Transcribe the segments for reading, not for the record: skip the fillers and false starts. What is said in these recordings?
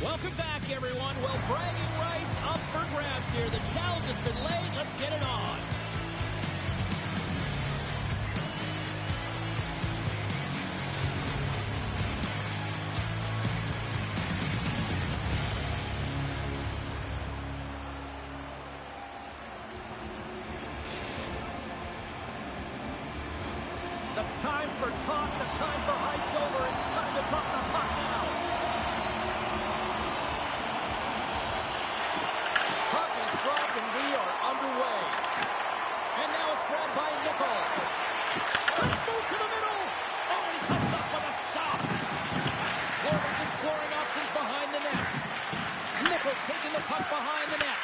Welcome back, everyone. Well, bragging rights up for grabs here. The challenge has been laid. Let's get it on. The time for talk, the time for hype's over. It's time to drop the puck now. Puck is dropped and we are underway. And now it's grabbed by Nickel. Let's move to the middle. Oh, he comes up with a stop. Florida's exploring options behind the net. Nickel's taking the puck behind the net.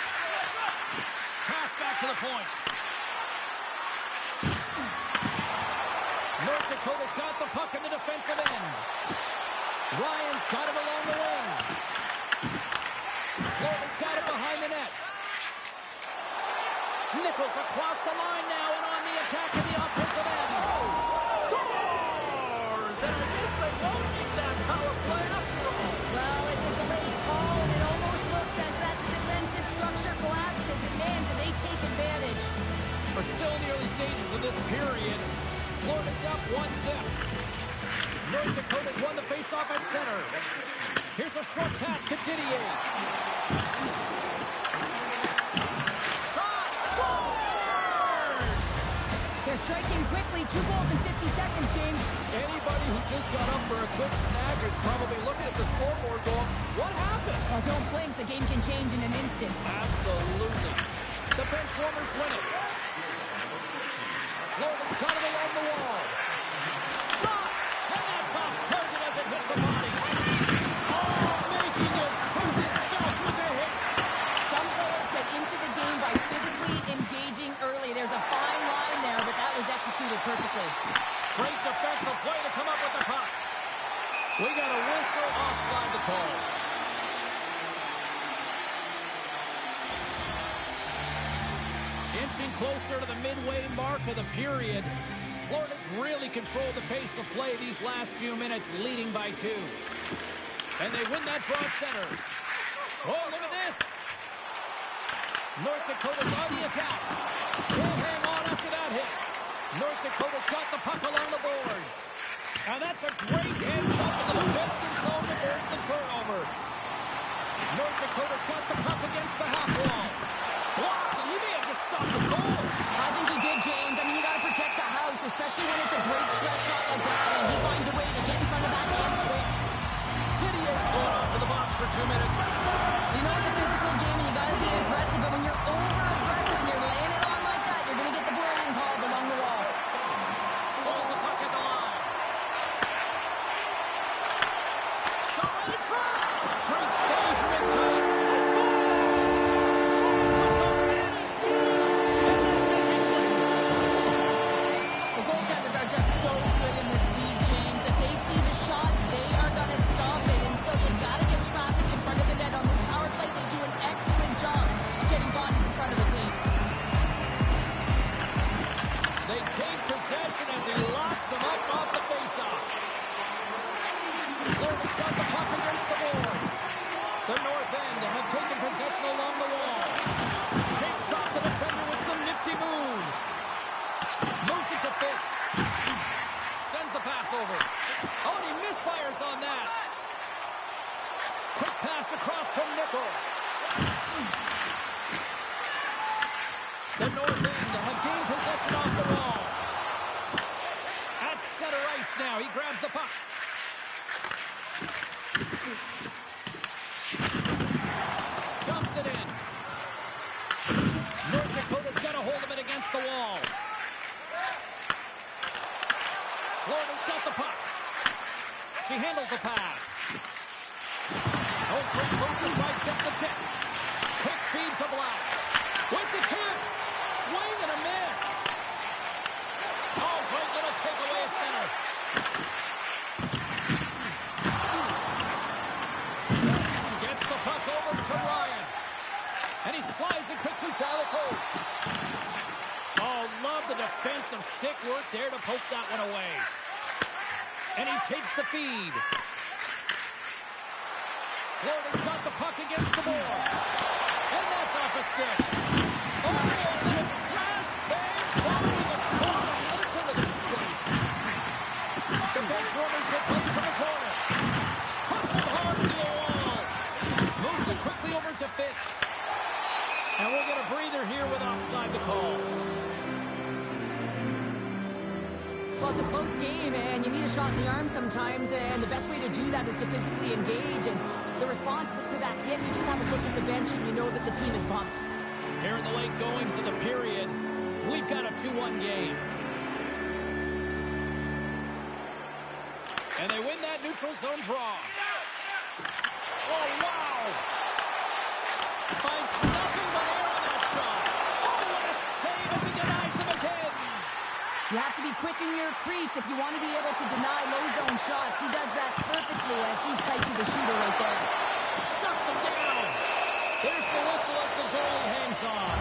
Pass back to the point. North Dakota's got the puck in the defensive end. Ryan's got it along the wing. Florida's got it behind the net. Nichols across the line now and on the attack in the offensive end. Scores! And I guess they won't make that power play after all. Well, it's a delayed call, and it almost looks as that defensive structure collapses. And man, do they take advantage. We're still in the early stages of this period. Florida's up 1-0. North Dakota's won the faceoff at center. Here's a short pass to Didier. Shot! Scores! They're striking quickly. 2 goals in 50 seconds, James. Anybody who just got up for a quick snag is probably looking at the scoreboard going, what happened? Well, don't blink. The game can change in an instant. Absolutely. The bench warmers win it. Florida's got it along the wall. Shot! And that's off target as it hits the body. Oh, making his presence felt with the hit. Some players get into the game by physically engaging early. There's a fine line there, but that was executed perfectly. Great defensive play to come up with the puck. We got a whistle offside the call. Inching closer to the midway mark of the period. Florida's really controlled the pace of play these last few minutes, leading by 2. And they win that draw at center. Oh, look at this. North Dakota's on the attack. Can't hang on after that hit. North Dakota's got the puck along the boards. And that's a great hands-up in the defensive zone to force the turnover. North Dakota's got the puck against the half wall. Blocked, and he may have just stopped the goal. I think he did, James. I mean, you got to protect the house, especially when it's a great threat shot like that, and he finds a way to get in front of that man quick. Didier's going off to the box for 2 minutes. You know it's a physical game, and you got to be aggressive, but when you're over-aggressive and you're laying it on like that, you're going to get the boarding called along the wall. Pulls the puck at the line. Shot right in front. Great save from in tight. Let's go! The goaltenders are just so good in this league, James. If they see the shot, they are going to stop it. And so you got to get traffic in front of the net on this power play. They do an excellent job of getting bodies in front of the paint. They take possession as he locks him up off the faceoff. Florida's got the puck against the boards. The north end have taken possession along the wall. Shakes off the defender with some nifty moves. Moves it to Fitz. Sends the pass over. Oh, and he misfires on that. Quick pass across to Nickel. The north end have gained possession off the wall. At center ice now. He grabs the puck. Dumps it in. North Dakota's got a hold of it against the wall. Florida's got the puck. She handles the pass. Oh, quick move to sidestep the check. Quick feed to Black. With the tip. Swing and a miss. Oh, great little takeaway at center. Gets the puck over to Ryan. And he slides it quickly to Alico. Oh, love the defensive stick work there to poke that one away. And he takes the feed. Florida's got the puck against the boards. And that's off a stick. Oh, that crash bang following a corner. Listen to this, please. The bench warmers hit clean from the corner. Puts it hard to the wall. Moves it quickly over to Fitz. And we'll get a breather here with offside to call. Well, it's a close game, and you need a shot in the arm sometimes, and the best way to do that is to physically engage, and the response to that hit, you just have a look at the bench, and you know that the team is pumped. Here in the late goings of the period, we've got a 2-1 game. And they win that neutral zone draw. Oh, wow! Finds nothing but air on that shot. Oh, what a save as he denies them again. You have to be quick in your crease if you want to be able to deny low zone shots. He does that perfectly as he's tight to the shooter right there. Shuts him down. There's the whistle as the goalie hangs on.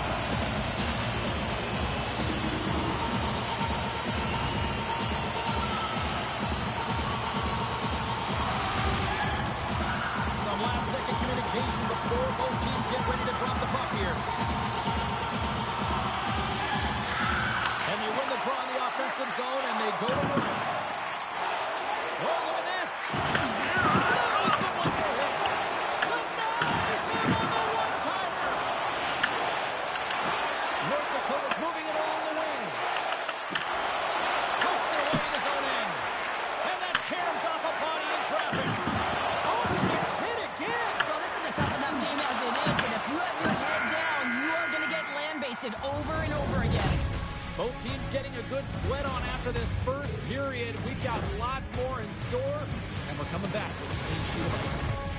Some last-second communication before both teams get ready to drop the puck here. And they win the draw in the offensive zone, and they go to work. Oh, look at this. Denies him with their hit. Denies him on the one-timer. North Dakota's moving it along the wing. Puts it away in his own end. And that caroms off a body in traffic. Oh, he gets hit again. Well, this is a tough enough game as it is, but if you have your head down, you are going to get land-basted over and over again. Both teams getting a good sweat on after this first period. We've got lots more in store, and we're coming back with a clean sheet of ice next.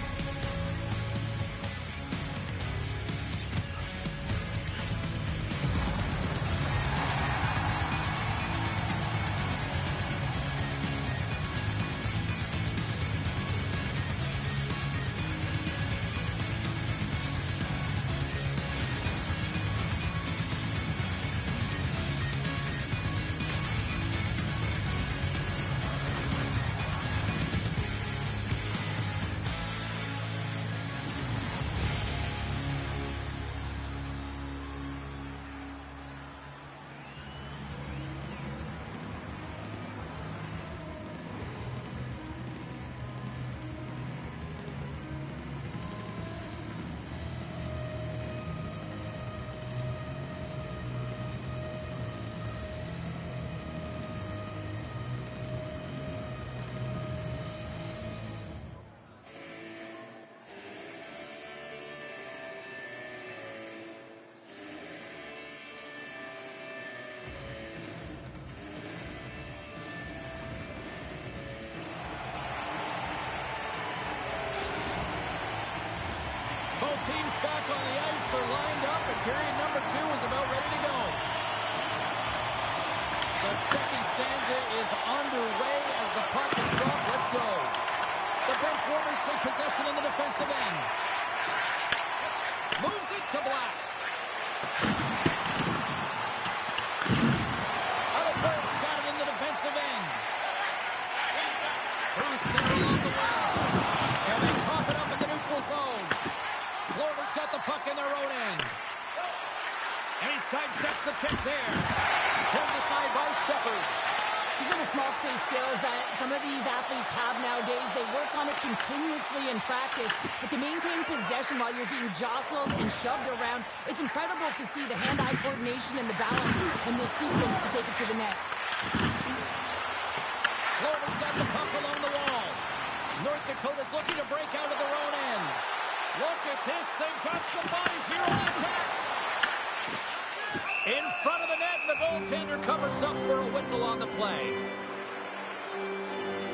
Both teams back on the ice are lined up, and period number 2 is about ready to go. The second stanza is underway as the puck is dropped. Let's go. The bench warmers take possession in the defensive end. Moves it to Black. Other players got it in the defensive end. Through center along the wing. And they cough it up in the neutral zone. Florida's got the puck in their own end. And he sidesteps the kick there. Turned aside by Shepard. These are the small space skills that some of these athletes have nowadays. They work on it continuously in practice. But to maintain possession while you're being jostled and shoved around, it's incredible to see the hand-eye coordination and the balance in this sequence to take it to the net. Florida's got the puck along the wall. North Dakota's looking to break out of their own end. Look at this. They've got some bodies here on the attack. In front of the net, the goaltender covers up for a whistle on the play.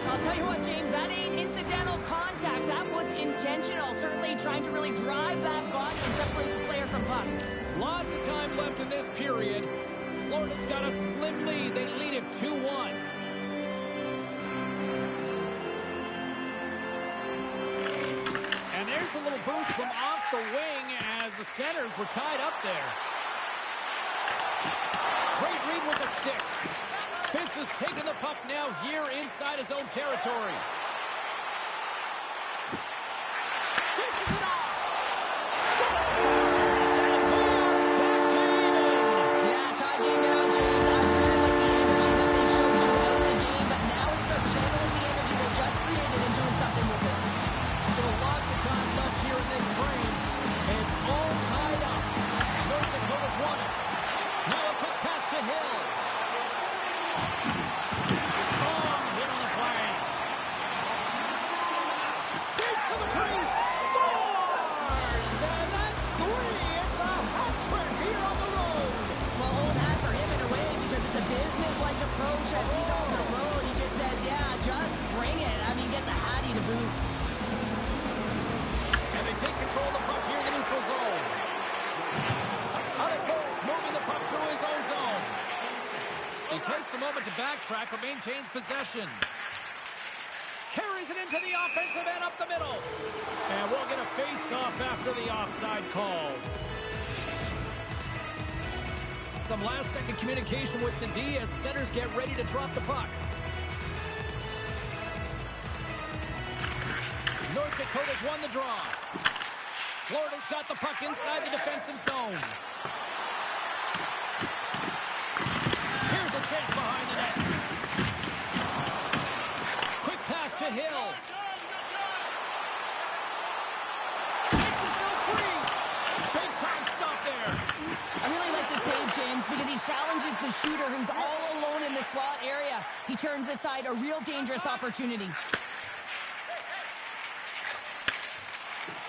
I'll tell you what, James, that ain't incidental contact. That was intentional. Certainly trying to really drive that body and separate the player from puck. Lots of time left in this period. Florida's got a slim lead. They lead it 2-1. And there's a little boost from off the wing as the centers were tied up there. Great read with the stick. Fitz has taken the puck now here inside his own territory. Gets to the crease. Scores! And that's three. It's a hat trick here on the road. Well, old hat for him in a way because it's a business-like approach as he's on the road. He just says, yeah, just bring it. I mean, gets a hattie to boot. And they take control of the puck here in the neutral zone. Other Bulls moving the puck through his own zone. He takes a moment to backtrack but maintains possession. Carries it into the offensive end up the middle. And we'll get a face-off after the offside call. Some last-second communication with the D as centers get ready to drop the puck. North Dakota's won the draw. Florida's got the puck inside the defensive zone. Here's a chance behind the net. Quick pass to Hill. Makes himself free. Big time stop there. I really like the save, James, because he challenges the shooter who's all alone in the slot area. He turns aside a real dangerous opportunity.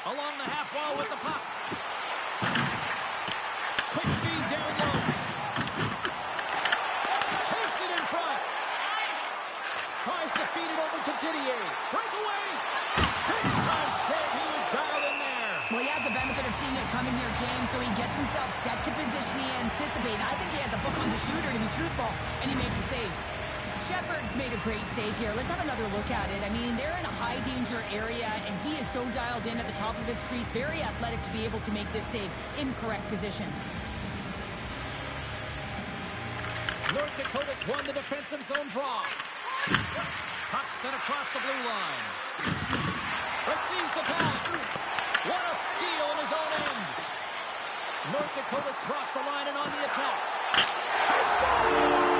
Along the half wall with the puck. Quick feed down low. Takes it in front. Tries to feed it over to Didier. Breakaway. Big time save. He was dialed in there. Well, he has the benefit of seeing it coming here, James, so he gets himself set to position he anticipated. I think he has a book on the shooter, to be truthful, and he makes a save. Shepard's made a great save here. Let's have another look at it. I mean, they're in a high-danger area, and he is so dialed in at the top of his crease. Very athletic to be able to make this save in correct position. North Dakota's won the defensive zone draw. Puck sent across the blue line. Receives the pass. What a steal in his own end. North Dakota's crossed the line and on the attack. He scores!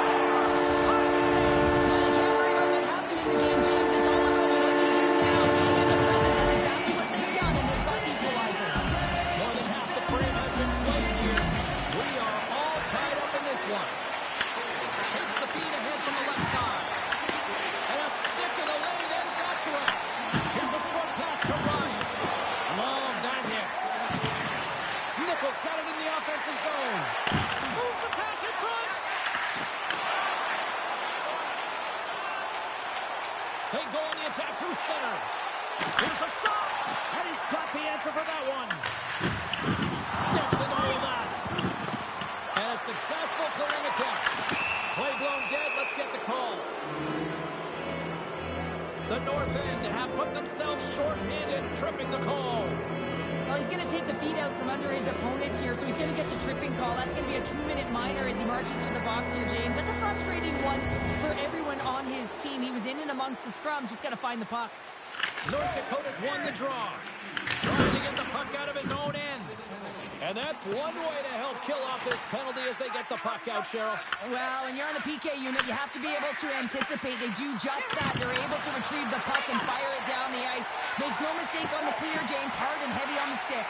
Zone. Moves the pass in front. They go on the attack through center. Here's a shot. And he's got the answer for that one. Steps in all of that. And a successful clearing attempt. Play blown dead. Let's get the call. The North End have put themselves short-handed, tripping the call. Well, he's going to take the feed out from under his opponent here, so he's going to get the tripping call. That's going to be a 2-minute minor as he marches to the box here, James. That's a frustrating one for everyone on his team. He was in and amongst the scrum, just got to find the puck. North Dakota's won the draw. Trying to get the puck out of his own end. And that's one way to help kill off this penalty as they get the puck out, Cheryl. Well, when you're on the PK unit, you have to be able to anticipate. They do just that. They're able to retrieve the puck and fire it down the ice. Makes no mistake on the clear, James. Hard and heavy on the stick.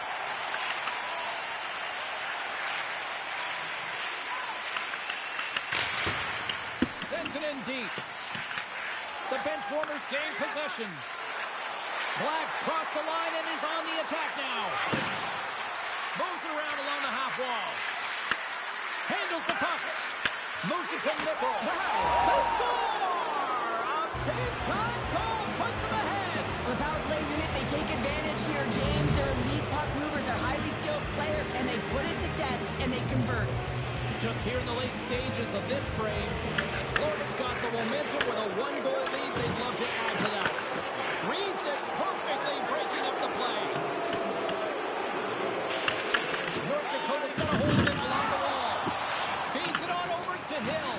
Sends it in deep. The bench warmers gain possession. Blacks cross the line and is on the attack now. Moves it around along the half wall. Handles the puck. Moves it to Nickel. The score! A big-time goal puts them ahead. With power play unit, they take advantage here, James. They're elite puck movers. They're highly skilled players, and they put it to test, and they convert. Just here in the late stages of this frame, Florida's got the momentum with a one-goal lead. They'd love to add to that. Reads it perfectly, breaking up the play. North Dakota's got a hold of it along the wall. Feeds it on over to Hill.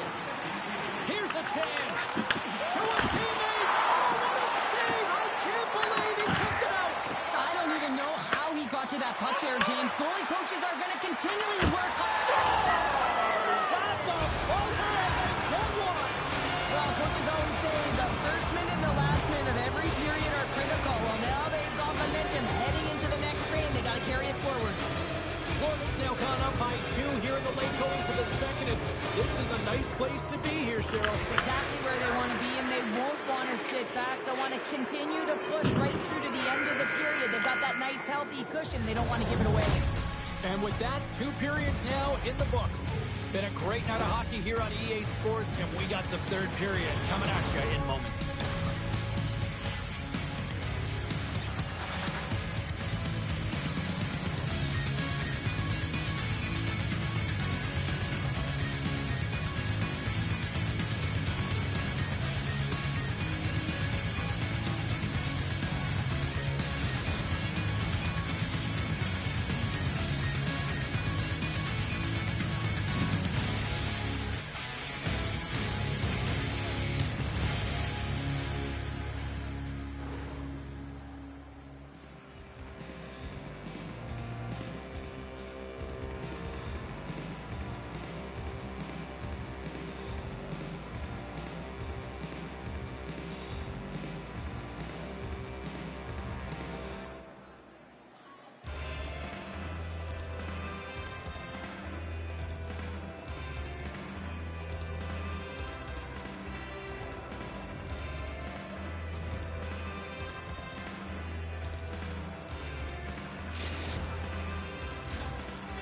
Here's a chance. To his teammate. Oh, what a save. I can't believe he kicked it out. I don't even know how he got to that puck there, James. Goalie coaches are going to continually work on... Scores at the buzzer, and they get one. Well, coaches always say the first minute and the last minute of every period are critical. Well, now they've got momentum heading into the next frame. They got to carry it forward. Florida's now gone up by 2 here in the late goings of the second, and this is a nice place to be here, Cheryl. Exactly where they want to be, and they won't want to sit back. They'll want to continue to push right through to the end of the period. They've got that nice, healthy cushion. They don't want to give it away. And with that, 2 periods now in the books. Been a great night of hockey here on EA Sports, and we got the 3rd period coming at you in moments.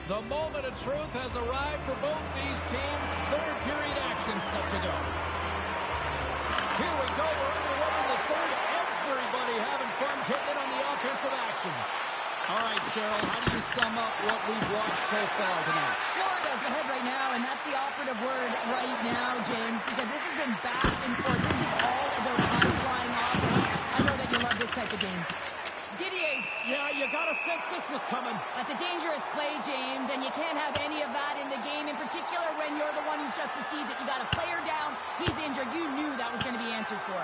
The moment of truth has arrived for both these teams. 3rd period action set to go. Here we go. We're underway in the 3rd. Everybody having fun getting in on the offensive action. All right, Cheryl, how do you sum up what we've watched so far tonight? Florida's ahead right now, and that's the operative word right now, James, because this has been back and forth. This is all about high-flying offense. I know that you love this type of game. Didier's. Yeah, you got a sense this was coming. That's a dangerous play, James, and you can't have any of that in the game, in particular when you're the one who's just received it. You got a player down, he's injured. You knew that was going to be answered for.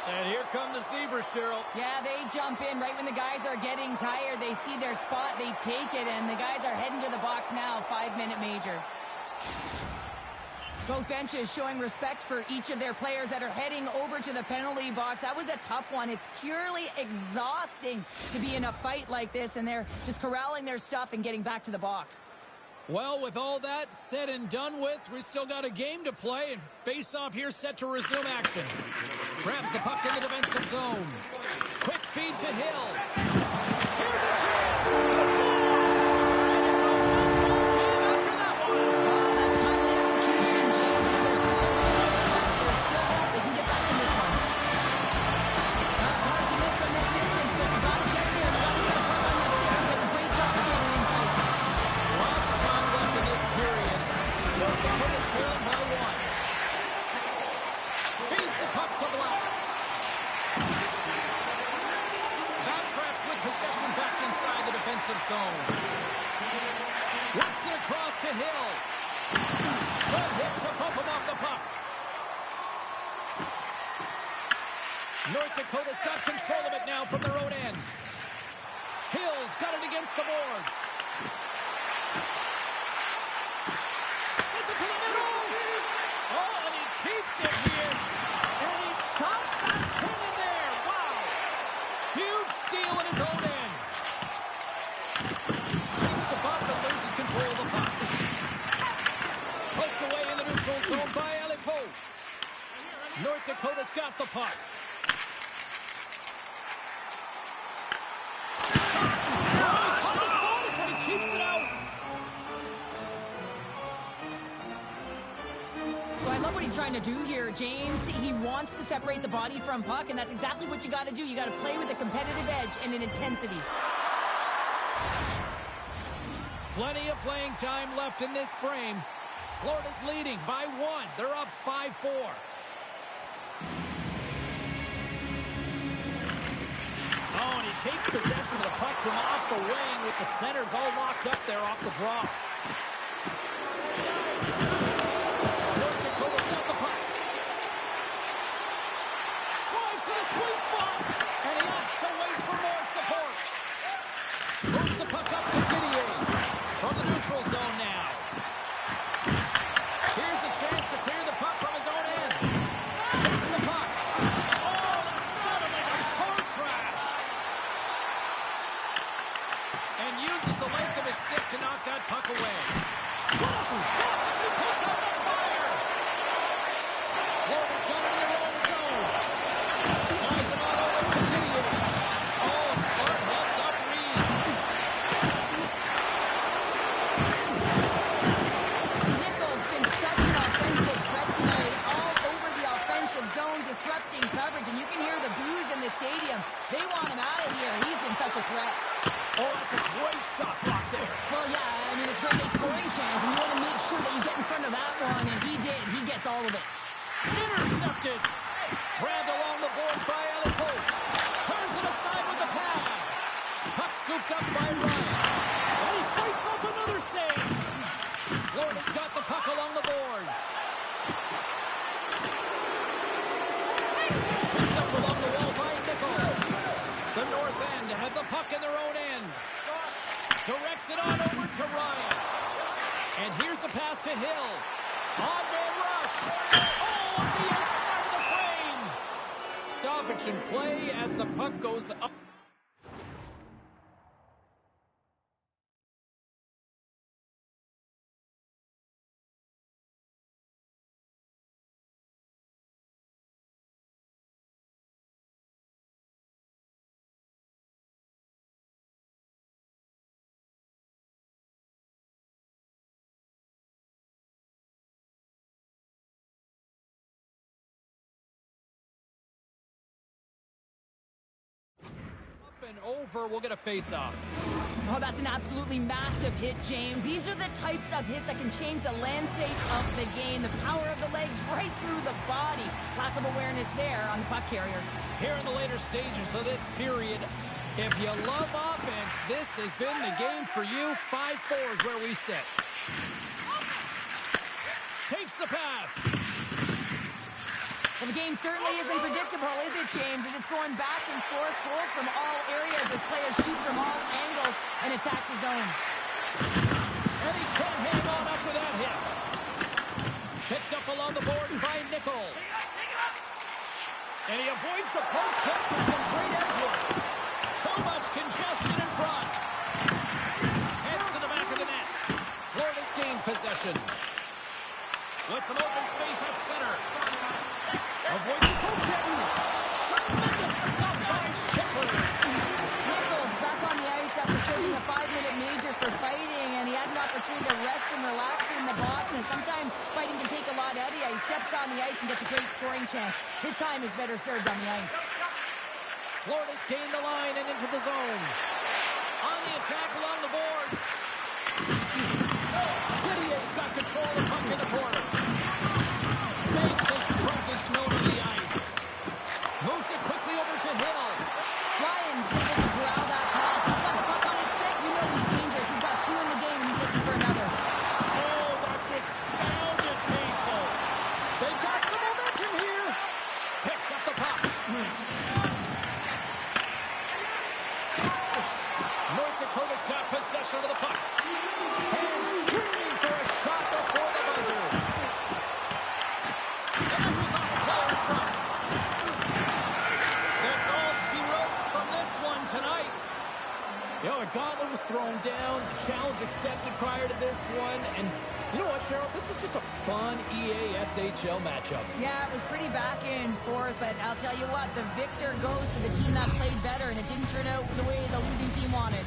And here come the Zebras, Cheryl. Yeah, they jump in right when the guys are getting tired. They see their spot, they take it, and the guys are heading to the box now. 5-minute major. Both benches showing respect for each of their players that are heading over to the penalty box. That was a tough one. It's purely exhausting to be in a fight like this, and they're just corralling their stuff and getting back to the box. Well, with all that said and done with, we still got a game to play, and face-off here set to resume action. Grabs the puck in the defensive zone. Quick feed to Hill. Here's a chance. He scores! And it's a one-goal game after that one. Wow, that's timely execution, James, because they're still hope they can get back in this one. It's hard to miss from this distance, but you got to get there. You got to get a puck on your stick. He does a great job of getting in tight. Lots of time left in this period. North Dakota's trailing by 1. Feeds the puck to Black. Backtrash with possession back inside the defensive zone. Works it across to Hill. Good hit to pump him off the puck. North Dakota's got control of it now from their own end. Hill's got it against the boards. Sends it to the middle. Oh, and he keeps it here. And he stops that cannon there. Wow. Huge steal in his own end. Takes the puck and loses control of the puck. Poked away in the neutral zone by Alipo. North Dakota's got the puck. Keeps it out. So I love what he's trying to do here, James. He wants to separate the body from puck, and that's exactly what you got to do. You got to play with a competitive edge and an intensity. Plenty of playing time left in this frame. Florida's leading by 1. They're up 5-4. Oh, and he takes possession of the puck from off the wing with the centers all locked up there off the draw. North Dakota's got the puck. Drives to the sweet spot. neutral zone now. Here's a chance to clear the puck from his own end. Takes the puck. Oh, that sounded like a car crash. And uses the length of his stick to knock that puck away. What a stop as he puts out the fire. Florida's got it in their own zone. Slides it on over to Didier. Oh, smart heads-up read. Nichols been such an offensive threat tonight, all over the offensive zone, disrupting coverage, and you can hear the boos in the stadium. They want him out of here. He's been such a threat. Oh, that's a great shot block there. Well, yeah, I mean, it's great a scoring chance, and you want to make sure that you get in front of that one, and he did. He gets all of it. Intercepted. Grabbed along the boards by Aleko. Turns it aside with the pad. Puck scooped up by Ryan. And he fights off another save. Florida's got the puck along the boards. Picked up along the wall by Nickel. The North End have the puck in their own end. Directs it on over to Ryan. And here's the pass to Hill. On man rush. Oh, up the outside of the frame. Stoppage in play as the puck goes up. And over, we'll get a face-off. Oh, that's an absolutely massive hit, James. These are the types of hits that can change the landscape of the game. The power of the legs right through the body. Lack of awareness there on the puck carrier. Here in the later stages of this period, if you love offense, this has been the game for you. 5-4 is where we sit. Takes the pass. Well, the game certainly isn't predictable, is it, James? As it's going back and forth, goals from all areas as players shoot from all angles and attack the zone. And he can't hang on up with that hit. Picked up along the boards by Nickel. And he avoids the poke check with some great edge work. Too much congestion in front. Heads to the back of the net. Florida's gained possession. With some open space at center. Avoids the poke check. Tremendous stop by Shepherd. Nichols back on the ice after serving the 5-minute major for fighting, and he had an opportunity to rest and relax in the box, and sometimes fighting can take a lot out of you. He steps on the ice and gets a great scoring chance. His time is better served on the ice. Florida's gained the line and into the zone. On the attack along the boards. Didier's got control of the puck in the corner. Makes his presence known on the ice. Moves it quickly over to Hill. Ryan's able to corral that pass. He's got the puck on his stick. You know he's dangerous. He's got 2 in the game, and he's looking for another. Oh, that just sounded painful. They've got some momentum here. Picks up the puck. North Dakota's got possession of the puck. Fans screaming for a shot before the buzzer. That was off a player in front. That's all she wrote from this one tonight. You know, a gauntlet was thrown down, the challenge accepted prior to this one, and you know what, Cheryl? This was just a fun EASHL matchup. Yeah, it was pretty back and forth, but I'll tell you what, the victor goes to the team that played better, and it didn't turn out the way the losing team wanted.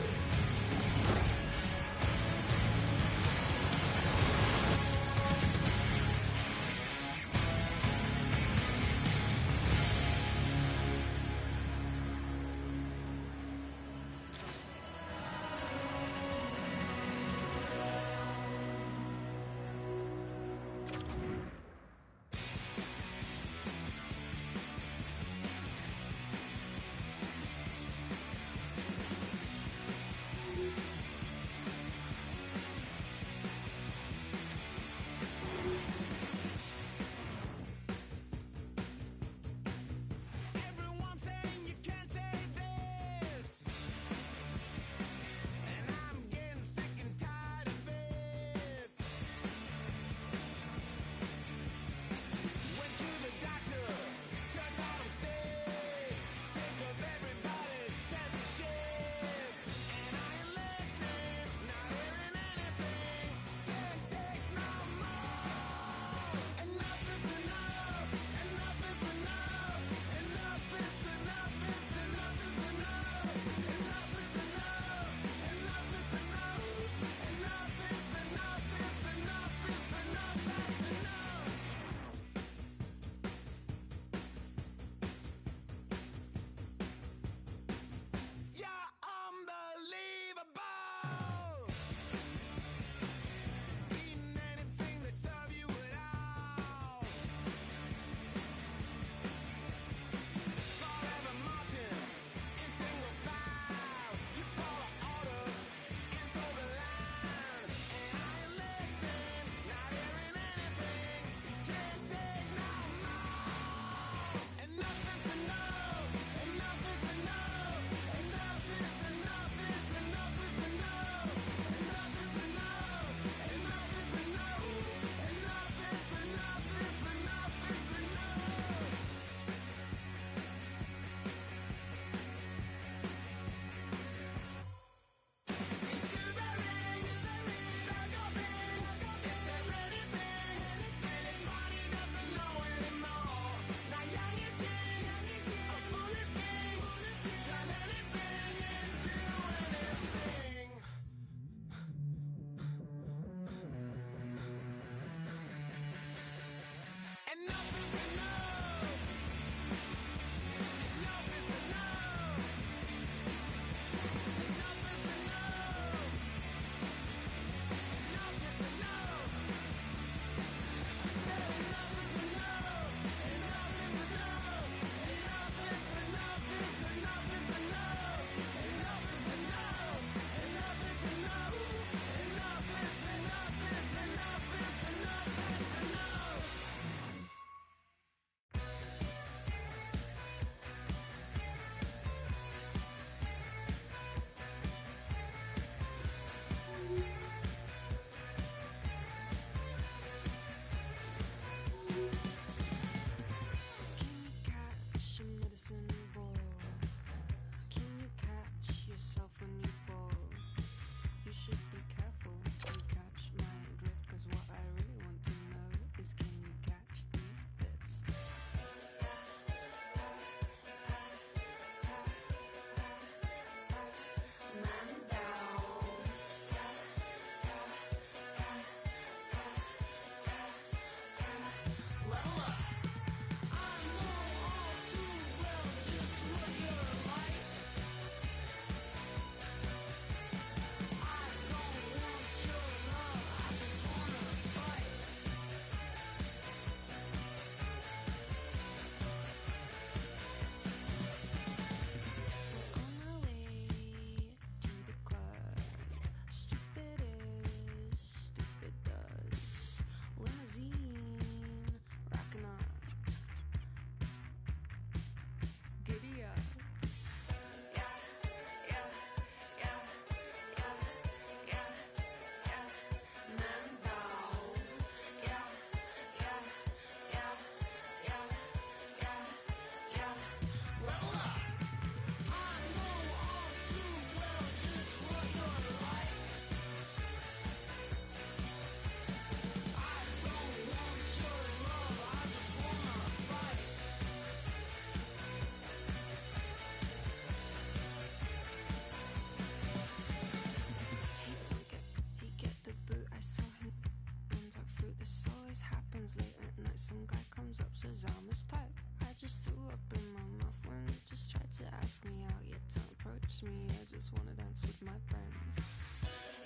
ask me out, yet don't approach me. I just wanna dance with my friends.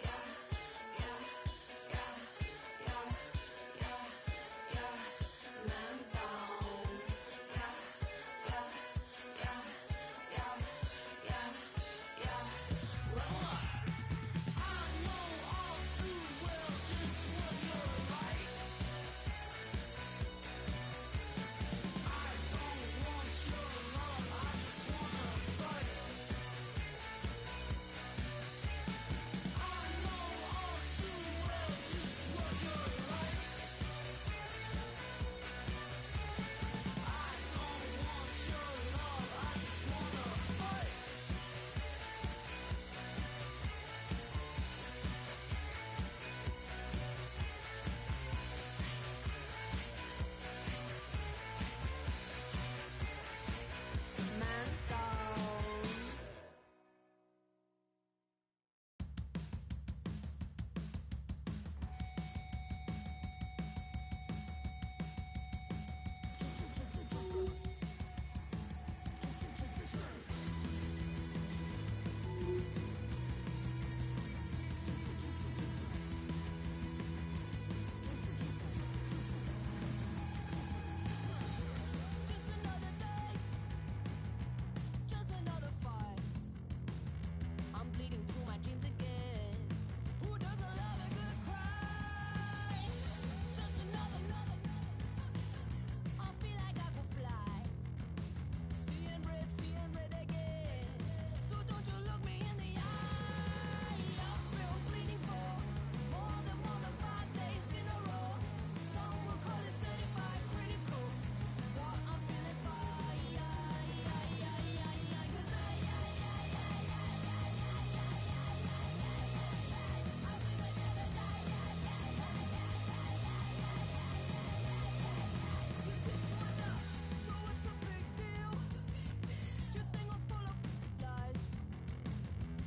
Yeah, yeah, yeah, yeah, yeah, yeah, man down. Yeah, yeah, yeah, yeah, yeah, yeah. Roll up. I know all too well just what you're like. I don't want your love, I just wanna fight. I know all too well just what you're like. I don't want your love, I just wanna fight. Man down. Just another day, just another fight. I'm bleeding through my jeans again. Who doesn't love a good cry? Just another. I feel like I could fly. Seeing red again. So don't you look me in the eye. I've been bleeding for more than 5 days in a row. Some will call it certified critical. But I'm feeling fine. 'Cause you said what up? So what's the big deal? You think I'm full of lies?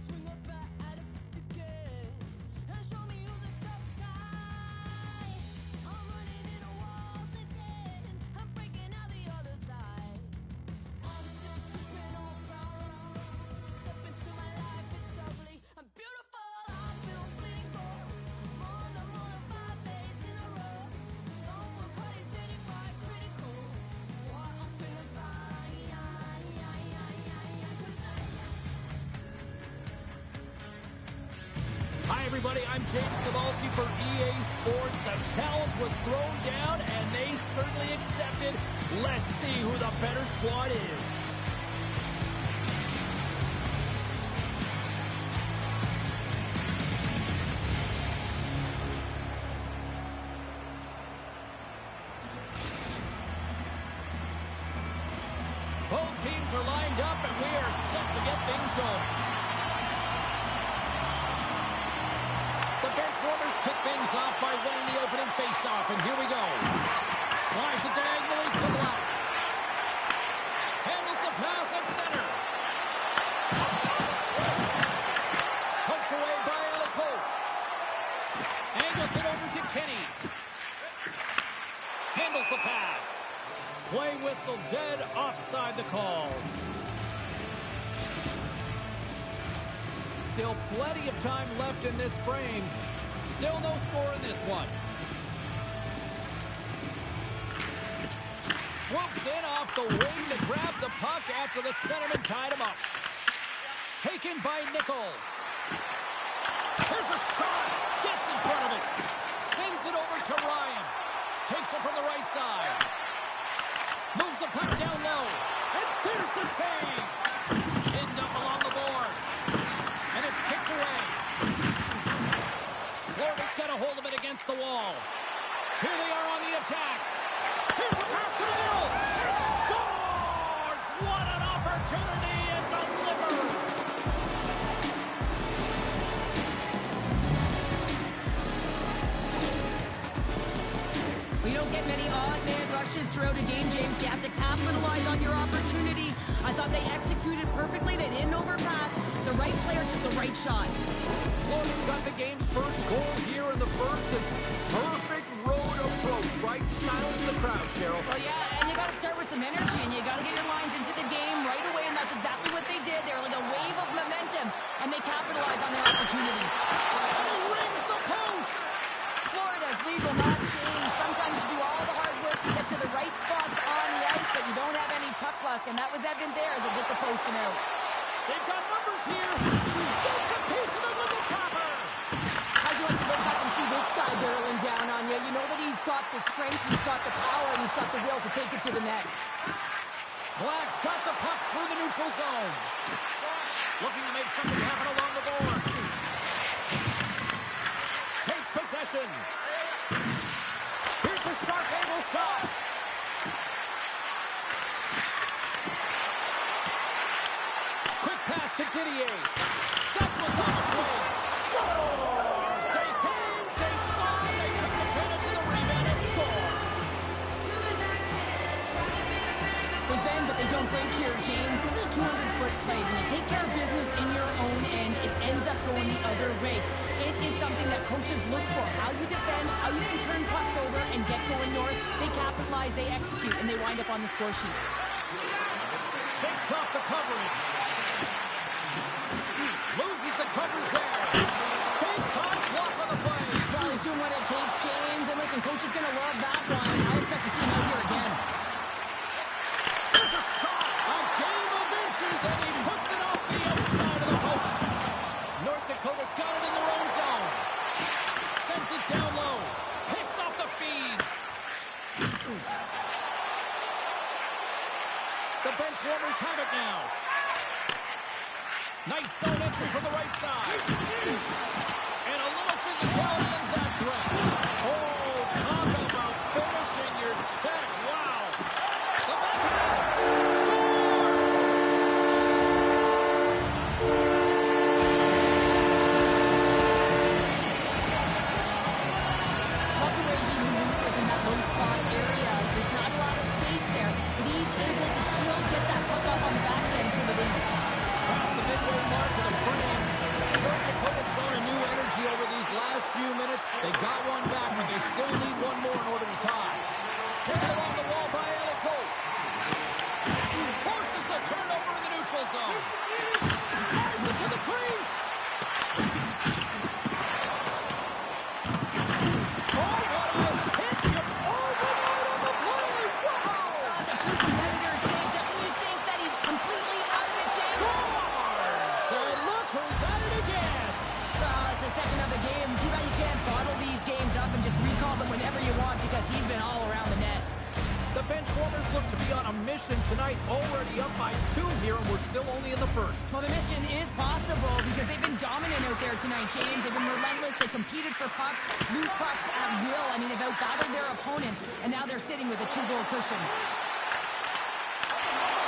Swing a bat at it again and show me who's a tough guy. I'm running into walls again. I'm breaking out the other side. I'm still tripping on power. Step into my life, it's ugly. I'm beautiful. I've been bleeding for more than 5 days in a row. Some will call it certified critical. What I'm feeling fine. 'Cause Hi, everybody. I'm James Cebulski for EA Sports. The challenge was thrown down, and they certainly accepted. Let's see who the better squad is. Both teams are lined up, and we are set to get things going. The bench warmers kick things off by winning the opening faceoff, and here we go. Slides it diagonally to Black. Handles the pass at center. Poked away by LeCote. Angles it over to Kenny. Handles the pass. Play whistle dead, offside the call. Still plenty of time left in this frame. Still no score in this one. Swoops in off the wing to grab the puck after the centerman tied him up. Taken by Nickel. Here's a shot. Gets in front of it. Sends it over to Ryan. Takes it from the right side. Moves the puck down low. And there's the save. Pinned up along the boards. And it's kicked away. Florida's got a hold of it against the wall. Here they are on the attack. Here's a pass to the middle. He scores! What an opportunity and delivers! We don't get many odd man rushes throughout a game, James. You have to capitalize on your opportunity. I thought they executed perfectly. They didn't overpass. The right player took the right shot. Florida's got the game's first goal here in the first, and perfect road approach, right? Silence the crowd, Cheryl. Well, yeah, and you got to start with some energy, and you got to get your lines into the game right away, and that's exactly what they opportunity. And he rings the post. Florida's lead will not change. Sometimes you do all the hard work to get to the right spots on the ice, but you don't have any puck luck, and that was evident there as it hit the post and out. They've got numbers here. Gets a piece of it with the topper. How'd you like to look up and see this guy barreling down on you? You know that he's got the strength, he's got the power, and he's got the will to take it to the net. Black's got the puck through the neutral zone. Looking to make something happen along the boards. Takes possession. Here's a sharp angle shot. Quick pass to Didier. That was on its way. Scores! They came, they saw, they took advantage of the rebound and scored. They bend, but they don't break here, James. This is a 200-foot play. When you take care of business in your own end, it ends up going the other way. It is something that coaches look for. How you defend, how you can turn pucks over and get going north. They capitalize, they execute, and they wind up on the score sheet. Shakes off the coverage. Loses the coverage there. Big time block on the play. Well, he's doing what it takes, James. And listen, coach is going to love that one. I expect to see him out here again. There's a shot. A game of inches, and he puts it off the outside of the post. North Dakota's got it in their own zone. Sends it down low. Picks off the feed. The bench warmers have it now. Nice zone entry from the right side. And a little physicality ends that threat. Oh, talk about finishing your check. Wow. The backhand scores! Love the way he maneuvers in that low spot area. There's not a lot of space there, but he's able to shield, get that puck up on the back end, pull it in. Past the midway mark of the frame. North Dakota's shown a new energy over these last few minutes. They got one back, but they still need one more in order to tie. Taken along the wall by Alico. Forces the turnover in the neutral zone. Drives it to the crease. Oh, what a hit! Overnight on the play! Wow! That's a true competitor save just when you think that he's completely out of it, James. Scores! And look who's at it again! It's the second of the game. Too bad you can't bottle these games up and just recall them whenever you want because he's been all around the net. The bench warmers look to be on a mission tonight, already up by 2 here, and we're still only in the first. Well, the mission is possible because they've been dominant out there tonight, James. They've been relentless. They competed for pucks, loose pucks at will. I mean, they've outbattled their opponent, and now they're sitting with a 2-goal cushion.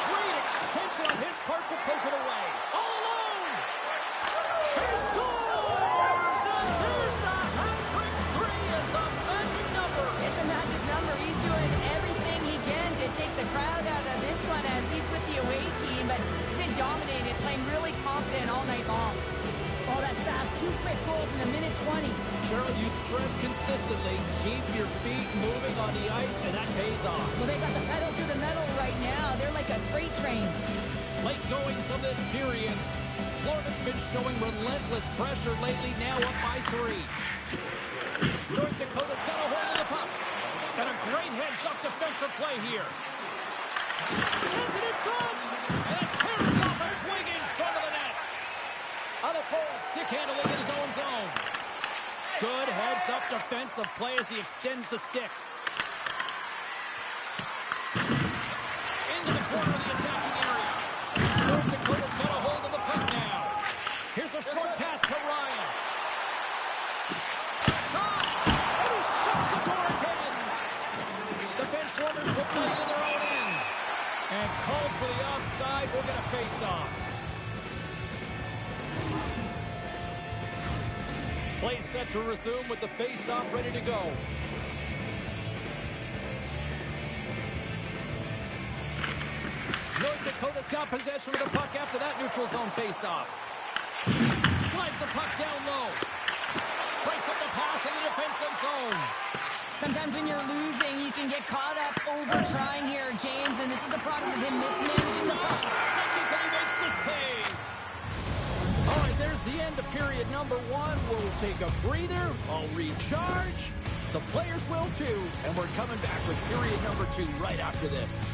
Great extension on his part to poke it away. All alone! He scores! And there's the hat-trick 3 as the magic number. It's a magic number. He's doing everything he can to take the crowd out of this one as he's with the away team, but he's been dominated, playing really confident all night long. Oh, that's fast. 2 quick goals in a minute 20. Cheryl, you stress consistently, keep your feet moving on the ice, and that pays off. Well, they got the pedal to the metal right now. They're like a freight train. Late goings of this period. Florida's been showing relentless pressure lately, now up by 3. North Dakota's got a hold of the puck. And a great heads-up defensive play here. Sends it in front. And it carries off its wing in front of the net. Other forward stick handling in his own zone. Good heads-up defensive play as he extends the stick. Into the corner of the attacking area. North Dakota's got a hold of the puck now. Here's a short pass to Ryan. Shot! And he shuts the door again. The bench warmers will play it in their own end. And called for the offside. We're going to face off. Play set to resume with the face-off ready to go. North Dakota's got possession of the puck after that neutral zone face-off. Slides the puck down low. Breaks up the pass in the defensive zone. Sometimes when you're losing, you can get caught up over trying here, James, and this is a product of him mismanaging the puck. Seconds and he makes the save. All right, there's the end of period number take a breather. I'll recharge. The players will too. And we're coming back with period number 2 right after this.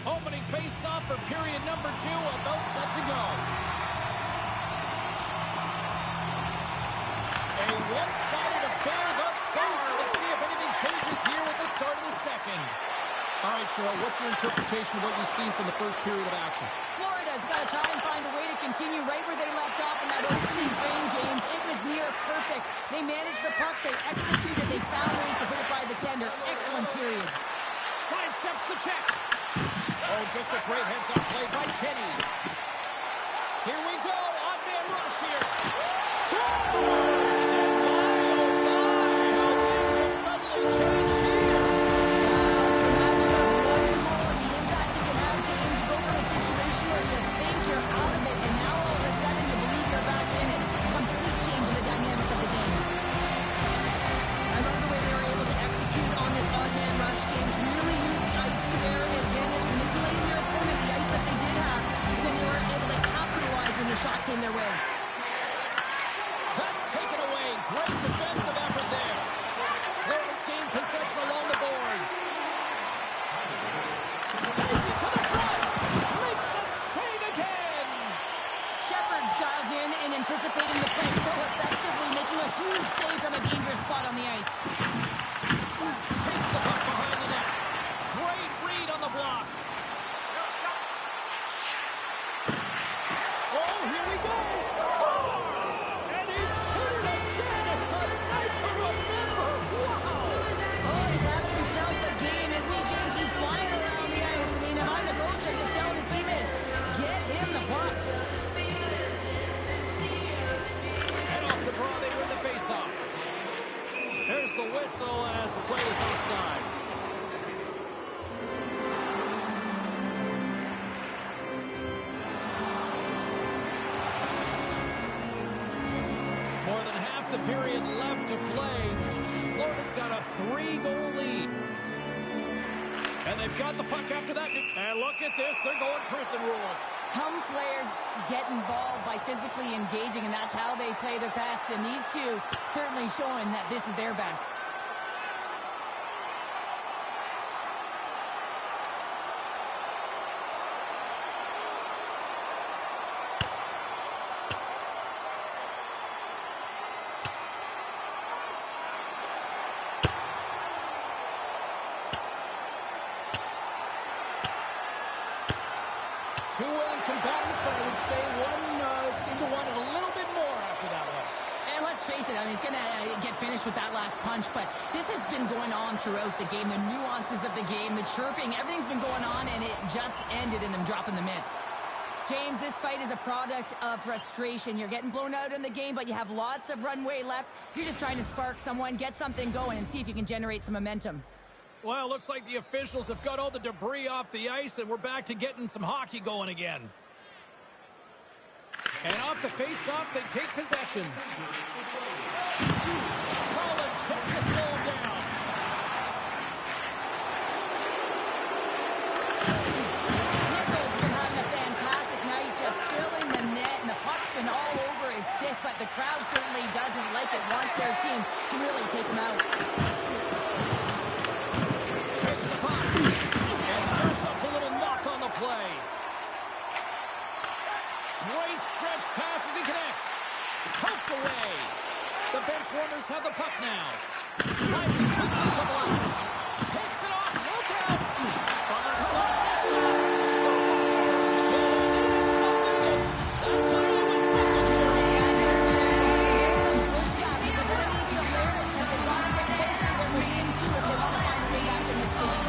Opening face-off for period number 2, about set to go. A one-sided affair thus far. Let's see if anything changes here with the start of the second. All right, Cheryl, what's your interpretation of what you've seen from the first period of action? Florida's got to try and find a way to continue right where they left off in that opening frame, James. It was near perfect. They managed the puck. They executed. They found ways to put it by the tender. Excellent period. Sidesteps the check. Oh, just a great heads-up play by Kenny. Here we go. On-man rush here. Scores! And my, oh my, how things have suddenly changed here. It's a magic of one goal and the impact it can have, James. You go from a situation where you think you're out of it, and now all of a sudden you believe you're back in it. Complete change in the dynamic of the game. I love the way they were able to execute on this on-man rush, James. Really use the ice to their advantage, manipulating their opponent, the ice that they did have, and then they were able to capitalize when the shot came their way. That's taken away. Great defensive effort there. Florida's gained possession along the boards. Takes it to the front. Makes a save again. Shepard's dialed in and anticipating the play so effectively, making a huge save from a dangerous spot on the ice. Takes the puck behind the net. Great read on the block. Oh, here we go. Scores! And he did it again. It's a night to remember. Wow. Oh, he's having himself a game, isn't he, James? He's flying around the ice. I mean, if I'm the coach, I'm just telling his teammates, get him the puck. And off the draw, they win the faceoff. There's the whistle as the play is offside. More than half the period left to play. Florida's got a 3-goal lead. And they've got the puck after that. And look at this. They're going prison rules. Some players get involved by physically engaging, and that's how they play their best. And these two certainly showing that this is their best. Two willing combatants, but I would say one seemed to want it a little bit more after that one. And let's face it, I mean, he's going to get finished with that last punch, but this has been going on throughout the game. The nuances of the game, the chirping, everything's been going on, and it just ended in them dropping the mitts. James, this fight is a product of frustration. You're getting blown out in the game, but you have lots of runway left. You're just trying to spark someone, get something going, and see if you can generate some momentum. Well, it looks like the officials have got all the debris off the ice, and we're back to getting some hockey going again. And off the face-off, they take possession. Solid check to slow him down. Nichols been having a fantastic night, just filling the net, and the puck's been all over his stick, but the crowd certainly doesn't like it, wants their team to really take him out. Takes the puck. And serves up a little knock on the to Black. Takes it off. Look out. From the slot. Scores. So they needed something, and that time it was something, Cheryl. And certainly once again some pushback, but they're going to need some lyrics because they've got to get closer than we're in two if they want to find a way back in this game.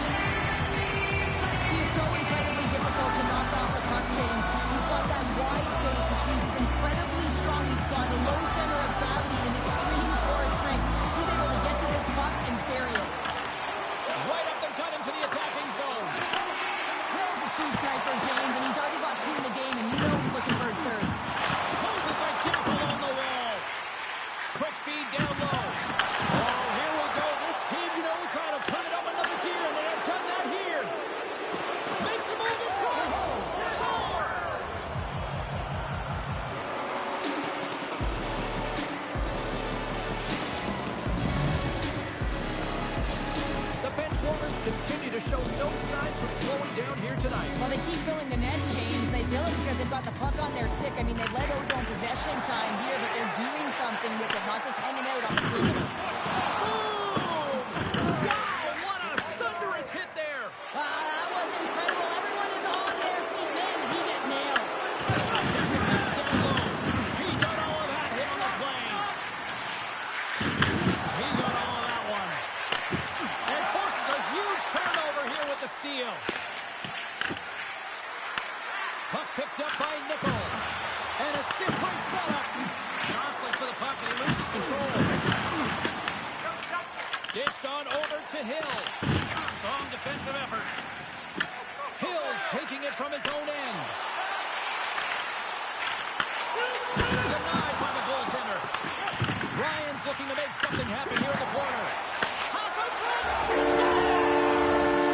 He's so incredibly difficult to knock off the puck, James. He's got that wide base, which means he's incredibly strong. He's got a low center of gravity and extreme core strength. He's able to get to this puck and bury it. Right up the gut into the attacking zone. Hill's a true sniper, James, and he's already got 2 in the game, and you know he's looking for his third. Closes that gap along the wall. Quick feed down low. Oh, here we go. This team knows how to turn it up another gear, and they have done that here. Makes a move in front. Scores! The bench warmers continue to show no signs of slowing down here tonight. Well, they keep filling the net, James. They fill it because they've got the puck on their stick. I mean, they've let ozone possession time here, but they're doing something with it, not just hanging out on the perimeter. Boom! Wow, what a thunderous hit there. That was incredible. Everyone is on their feet. Man, he got nailed. Here's a pass down low. He got all of that hit on the play. He got all of that one. And forces a huge turnover here with the steal. Puck picked up by Nickel. And a stiff quick setup. Jostling for the puck and he loses control. Dished on over to Hill. Strong defensive effort. Hill's taking it from his own end. Denied by the goaltender. Ryan's looking to make something happen here in the corner. House in front. He scores!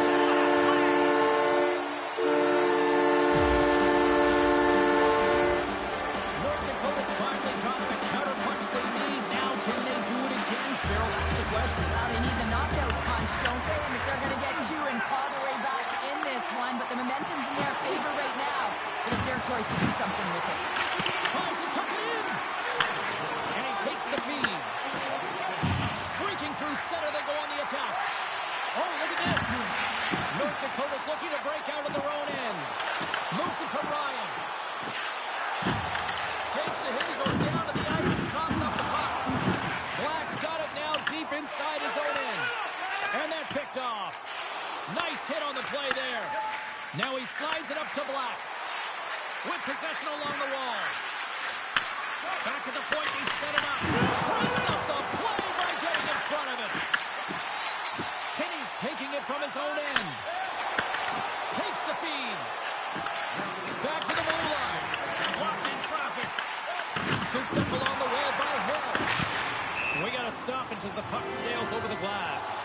North Dakota's finally got the counter punch they need. Now can they do it again, Cheryl? That's the question. Well, they need the knockout punch, don't they? And if they're going to get 2 and claw their way back in this one, but the momentum's in their favor right now. It is their choice to do something with it. Tries to tuck it in. And he takes the feed. Streaking through center, they go on the attack. Oh, look at this. North Dakota's looking to break out of their own end. Moves it to Ryan. Takes a hit, he goes down to the ice and coughs up the puck. Black's got it now deep inside his own end. And that's picked off. Nice hit on the play there. Now he slides it up to Black. With possession along the wall. Back at the point, he set it up. Breaks up the play by getting in front of it. Kinney's taking it from his own end. Takes the feed. Back to the blue line. Blocked in traffic. Scooped up along the wall by Hill. We got a stoppage as the puck sails over the glass.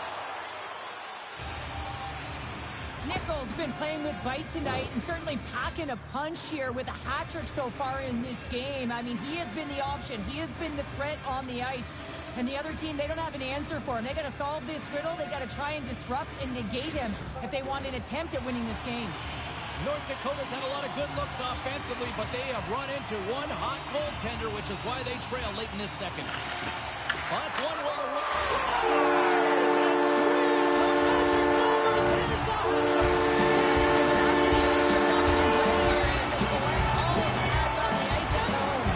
Nickel's been playing with bite tonight and certainly packing a punch here with a hat trick so far in this game. I mean, he has been the option. He has been the threat on the ice. And the other team, they don't have an answer for him. They got to solve this riddle. They got to try and disrupt and negate him if they want an attempt at winning this game. North Dakota's had a lot of good looks offensively, but they have run into one hot goaltender, which is why they trail late in this second. Well, that's one way to win. Scores! And three's the magic number. There's the hat-trick. There's an extra stoppage in play here as they collect all of the hats on the ice at home.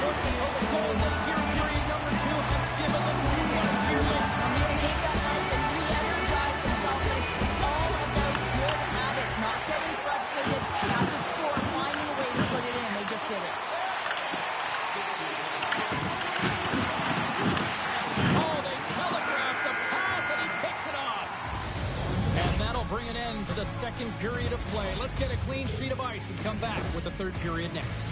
North Dakota's goal late here in period number 2 has given them new life here late. They need to take that life and re-energize themselves. It's all about good habits, not getting frustrated. You have to score, finding a way to put it in. They just did it. Oh, they telegraph the pass, and he picks it off. And that'll bring an end to the second period of play. Let's get a clean sheet of ice and come back with the third period next.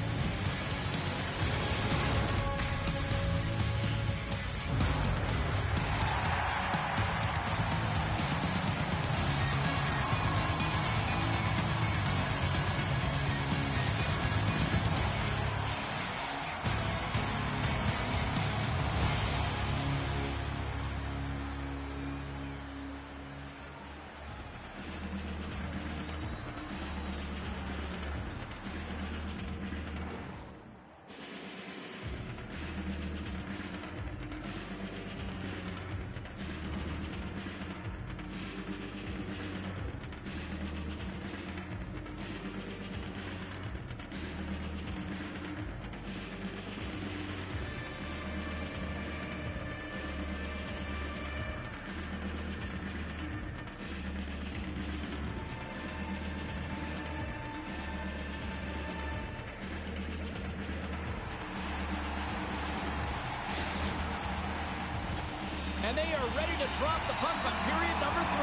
And they are ready to drop the puck on period number 3.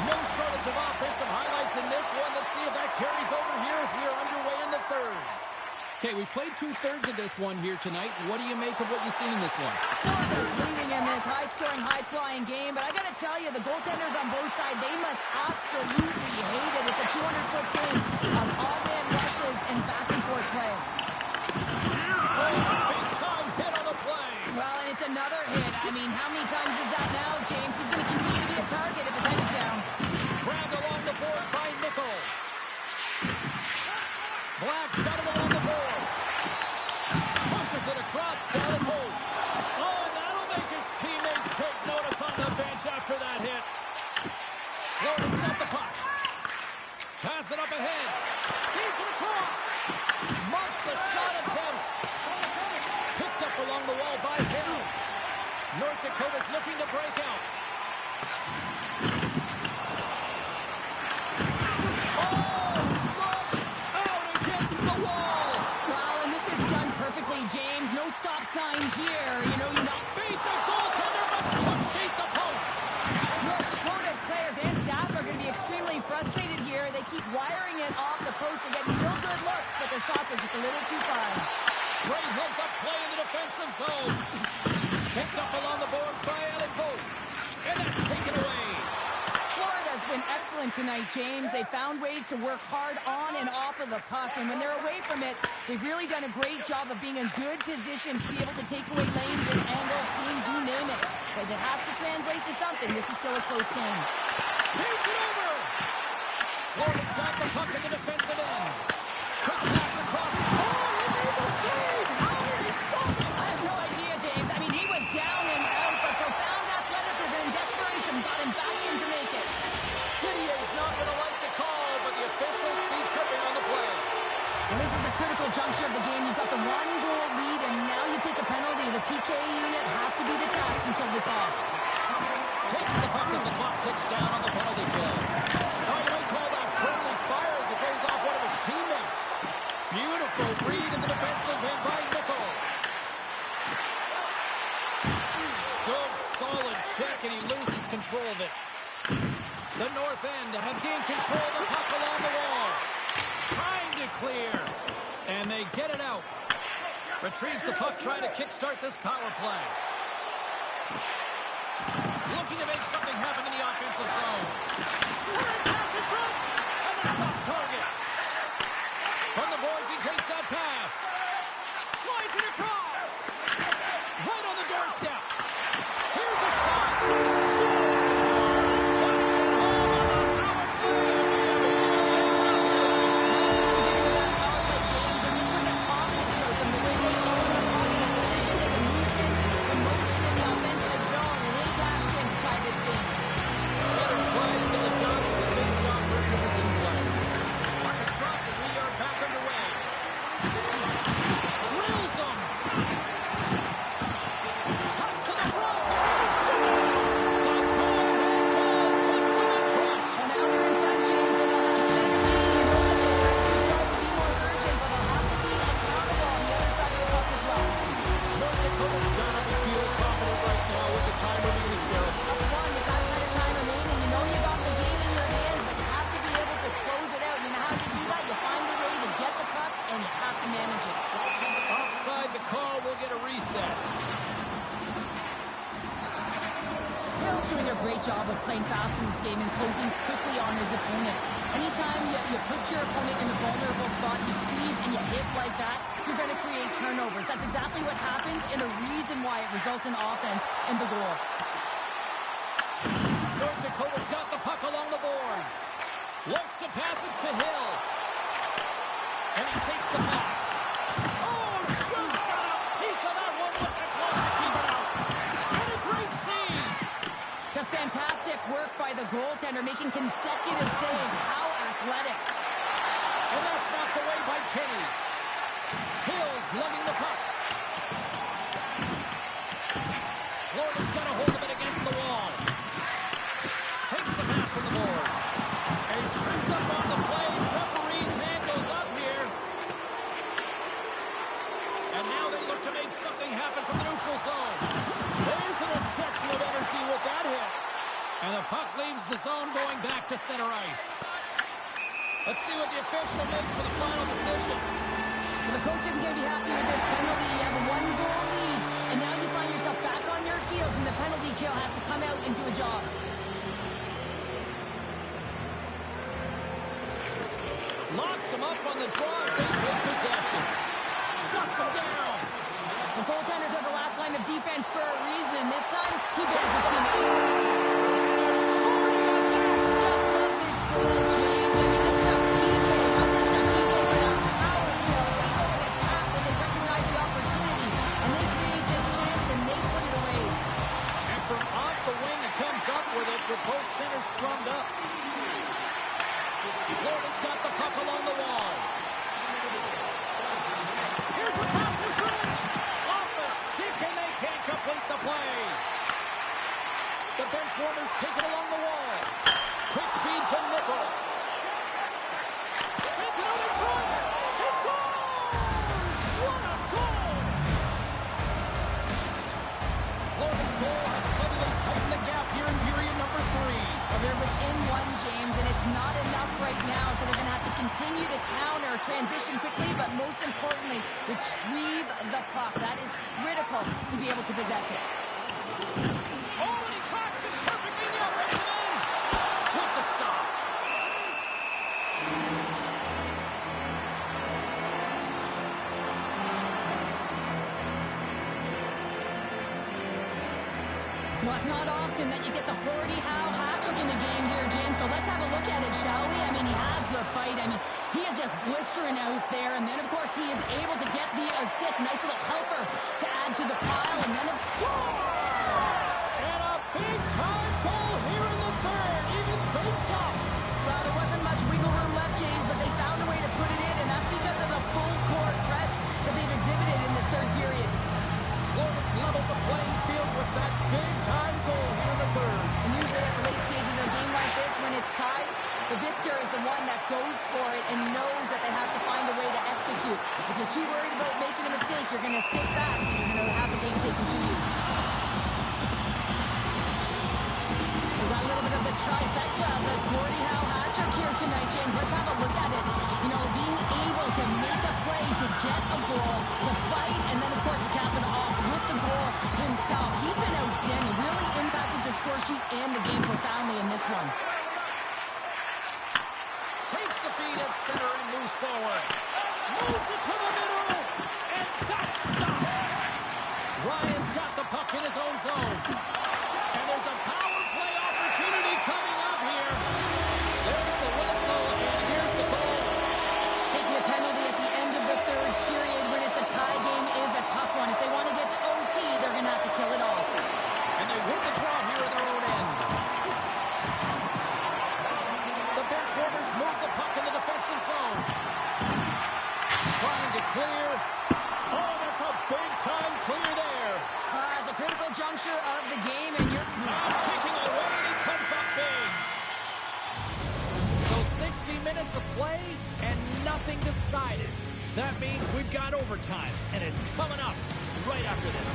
No shortage of offensive highlights in this one. Let's see if that carries over here as we are underway in the third. Okay, we played 2/3 of this one here tonight. What do you make of what you've seen in this one? Florida's leading in this high-scoring, high-flying game, but I got to tell you, the goaltenders on both sides, they must absolutely hate it. It's a 200-foot game of all-man rushes and back-and-forth play. Big-time hit on the play. Well, and it's another hit. I mean, how many times is that now, James? He's going to continue to be a target if his head is down. Grabbed along the board by Nickel. Black's got him along the boards. Pushes it across down the hole. Oh, and that'll make his teammates take notice on the bench after that hit. Florida's got the puck. Pass it up ahead. Feeds it across. Muffs the shot attempt. Picked up along the wall by Hill. North Dakota's looking to break out. James, no stop sign here. You know, you not beat the goaltender, but couldn't beat the post. North Dakota's players and staff are going to be extremely frustrated here. They keep wiring it off the post and getting real good looks, but their shots are just a little too fine. Great heads-up play in the defensive zone. Picked up along the boards by Alipo. And that's taken away. Florida's been excellent tonight, James. They found ways to work hard on and off of the puck, and when they're away from it, they've really done a great job of being in good position to be able to take away lanes and angles, seams, you name it. But it has to translate to something. This is still a close game. Paints it over. Florida's got the puck in the defensive end. Quick pass across. Oh, he made the save. How did he stop it? I have no idea, James. I mean, he was down and out, but profound athleticism and desperation got him back in to make it. Didier's not going to like the call, but the officials see tripping on the play. Well, this is a critical juncture of the game. You've got the 1-goal lead, and now you take a penalty. The PK unit has to be the task and kill this off. Takes the puck as the clock ticks down on the penalty kill. Oh, you might call that friendly fire as it goes off one of his teammates. Beautiful read in the defensive end by Nickel. Good, solid check, and he loses control of it. The north end have gained control of the puck along the wall. Trying to clear. And they get it out. Retrieves the puck, trying to kickstart this power play. Looking to make something happen in the offensive zone. Pass in front, and that's off target. From the boards, he takes that pass. Slides it across. Right on the doorstep. Here's a shot. Job of playing fast in this game and closing quickly on his opponent. Anytime you put your opponent in a vulnerable spot, you squeeze and you hit like that, you're going to create turnovers. That's exactly what happens and the reason why it results in offense and the goal. North Dakota's got the puck along the boards. Looks to pass it to Hill. And he takes the pass. Oh, just got a piece of that one with the clock to keep it out. And a great save. Just fantastic work by the goaltender, making consecutive saves. How athletic. And that's knocked away by Kenny. Hill's lugging the puck. Florida's got a hold of it against the wall. Takes the pass from the boards. And he's tripped up on the play. Referee's hand goes up here. And now they look to make something happen from the neutral zone. There's an injection of energy with that hit. And the puck leaves the zone going back to center ice. Let's see what the official makes for the final decision. Well, the coach isn't going to be happy with this penalty. You have a 1-goal lead, and now you find yourself back on your heels, and the penalty kill has to come out and do a job. Locks him up on the draw as they take possession. Shuts him down. The goaltenders are the last line of defense for a reason. This time, he bails his team out. Just love this goal, James. I mean, this is a PK, not just a PK, but a power kill. They go and attack when they recognize the opportunity, and they create this chance, and they put it away. And from off the wing, it comes up with it with both centers strummed up. Florida's got the puck along the wall. Here's a pass in front. Off the stick, and they can't complete the play. The bench warmers take it along the wall. Quick feed to Nickel. Sends it out in front. He scores! What a goal! Florida's goal has suddenly tightened the gap here in period number 3. Well, they're within 1, James, and it's not enough right now, so they're going to have to continue to counter, transition quickly, but most importantly, retrieve the puck. That is critical to be able to possess it. Oh, and he cracks it perfectly in the offensive end. With the stop. Well, it's not often that you get the Gordie Howe hat-trick in the game here, James, so let's have a look at it, shall we? I mean, he has the fight. I mean, he is just blistering out there, and then, of course, he is able to get the assist. Nice little helper to add to the pile, and then Scores! And a big-time goal here in the third. Evens things up. well, there wasn't much wiggle room left, James, but they found a way to put it in, and that's because of the full-court press that they've exhibited in this third period. Florida's leveled the playing field with that big-time goal here in the third. And usually at the late stages of a game like this, when it's tied, the victor is the one that goes for it and knows that they have to find a way to execute. If you're too worried about making a mistake, you're going to sit back and you're going to have the game taken to you. We got a little bit of the trifecta, the Gordie Howe hat-trick here tonight, James. Let's have a look at it. You know, being able to make a play, to get a goal, to fight, and then, of course, to cap it off with the goal himself. He's been outstanding, really impacted the score sheet and the game profoundly in this one. Takes the feed at center and moves forward. Moves it to the middle. And that's stopped. Ryan's got the puck in his own zone. And there's a power play opportunity coming up here. There's the whistle, and here's the goal. Taking a penalty at the end of the third period when it's a tie game is a tough one. If they want to get to OT, they're going to have to kill it off. And they win the draw here in their own end. The bench warmers move the puck in the defensive zone. Trying to clear. Oh, that's a big-time clear there. The critical juncture of the game, and you're Taking away, and he comes up big. So 60 minutes of play and nothing decided. That means we've got overtime, and it's coming up right after this.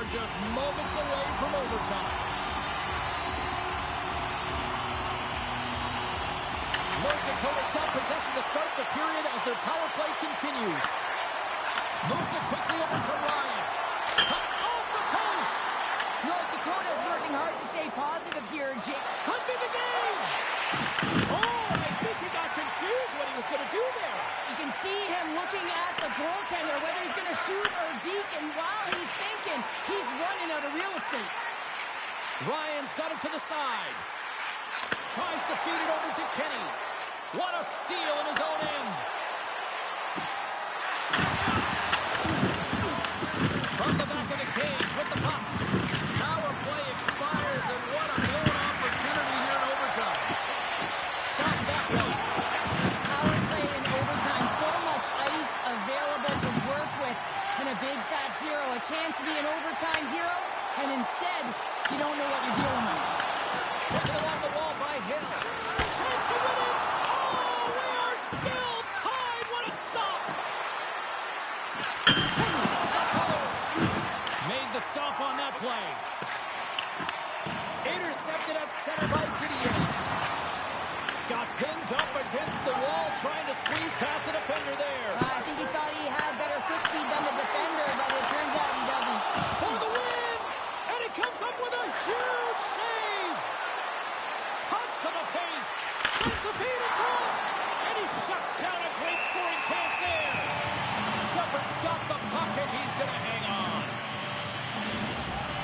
are just moments away from overtime. North Dakota's got possession to start the period as their power play continues. Moves it quickly over to Ryan. Cut off the post. North Dakota's working hard to stay positive here. Could be the game. Oh, I think he got confused what he was going to do there. You can see him looking at the goaltender, whether he's going to shoot or deke, and while he's thinking, he's running out of real estate. Ryan's got him to the side. Tries to feed it over to Kenny. What a steal in his own end. From the back of the cage with the puck. Power play expires, and what a blown opportunity here in overtime. Stop that one. Power play in overtime, so much ice available to work with, and a big fat zero. A chance to be an overtime hero, and instead, you don't know what you're dealing with. Taken along the wall by Hill. Chance to win it. Oh, we are still tied. What a stop. Puts it on the post. Made the stop on that play. Intercepted at center by Didier. Got pinned up against the wall, trying to squeeze past the defender there. I think he thought he had better foot speed than the defender, but it turns out he doesn't. For the win. And he comes up with a huge save. Cuts to the paint. Sends the feed in front. And he shuts down a great scoring chance there. Shepard's got the puck, and he's going to hang on.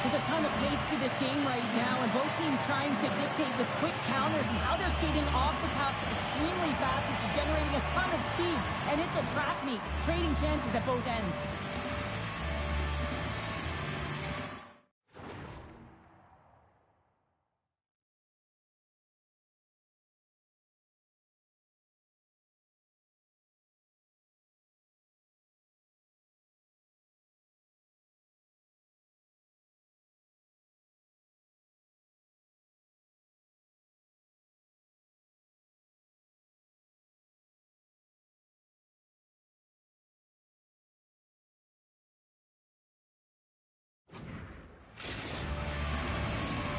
There's a ton of pace to this game right now, and both teams trying to dictate with quick counters and how they're skating off the puck extremely fast, which is generating a ton of speed, and it's a track meet, trading chances at both ends.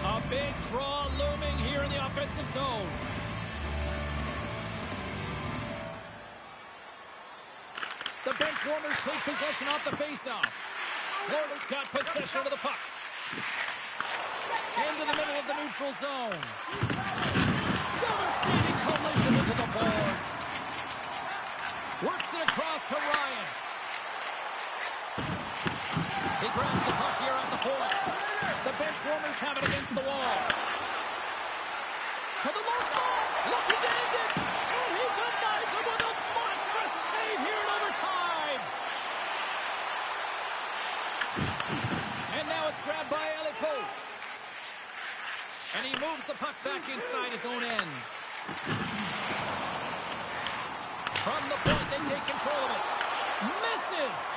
A big draw looming here in the offensive zone. The bench warmers take possession off the faceoff. Florida's got possession of the puck. Into the middle of the neutral zone. Devastating collision into the boards. Works it across to Ryan. He grabs the puck here at the point. The bench warmers have it against the wall. To the low side. Looking to end it. And he denies him with a monstrous save here in overtime. And now it's grabbed by Alipo. And he moves the puck back inside his own end. From the point, they take control of it. Misses.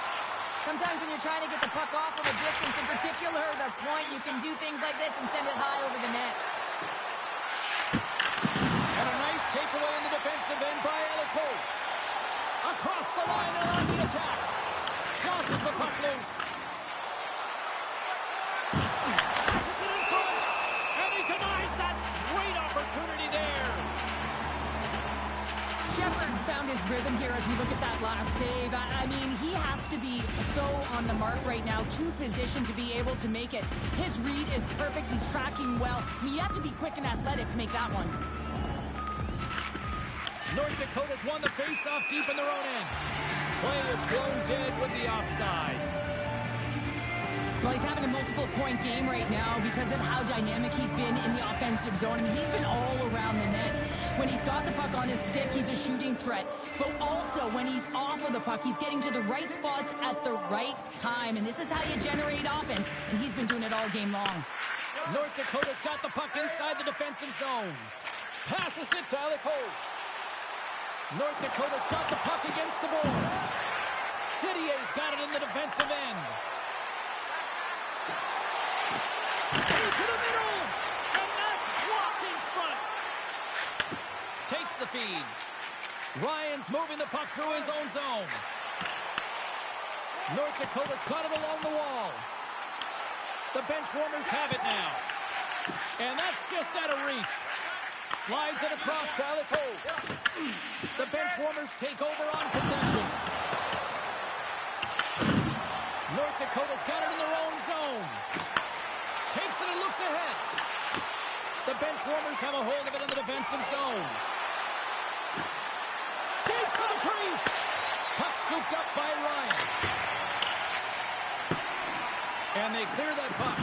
Sometimes when you're trying to get the puck off from a distance, in particular the point, you can do things like this and send it high over the net. And a nice takeaway in the defensive end by Alipo. Across the line and on the attack. Crosses the puck loose. Passes it in front. And he denies that great opportunity there. Shepard's found his rhythm here as we look at that last save. I mean, he has to be so on the mark right now, to position to be able to make it. His read is perfect. He's tracking well. I mean, you have to be quick and athletic to make that one. North Dakota's won the face-off deep in their own end. Play is blown dead with the offside. Well, he's having a multiple-point game right now because of how dynamic he's been in the offensive zone. I mean, he's been all around the net. When he's got the puck on his stick, he's a shooting threat. But also, when he's off of the puck, he's getting to the right spots at the right time. And this is how you generate offense. And he's been doing it all game long. North Dakota's got the puck inside the defensive zone. Passes it to Alipo. North Dakota's got the puck against the boards. Didier's got it in the defensive end. Into the middle, and that's blocked in front. Takes the feed. Ryan's moving the puck through his own zone. North Dakota's got it along the wall. The bench warmers have it now. And that's just out of reach. Slides it across Tyler Poe. The bench warmers take over on possession. North Dakota's got it in their own zone. Takes it and looks ahead. The bench warmers have a hold of it in the defensive zone. Skates to the crease. Puck scooped up by Ryan. And they clear that puck.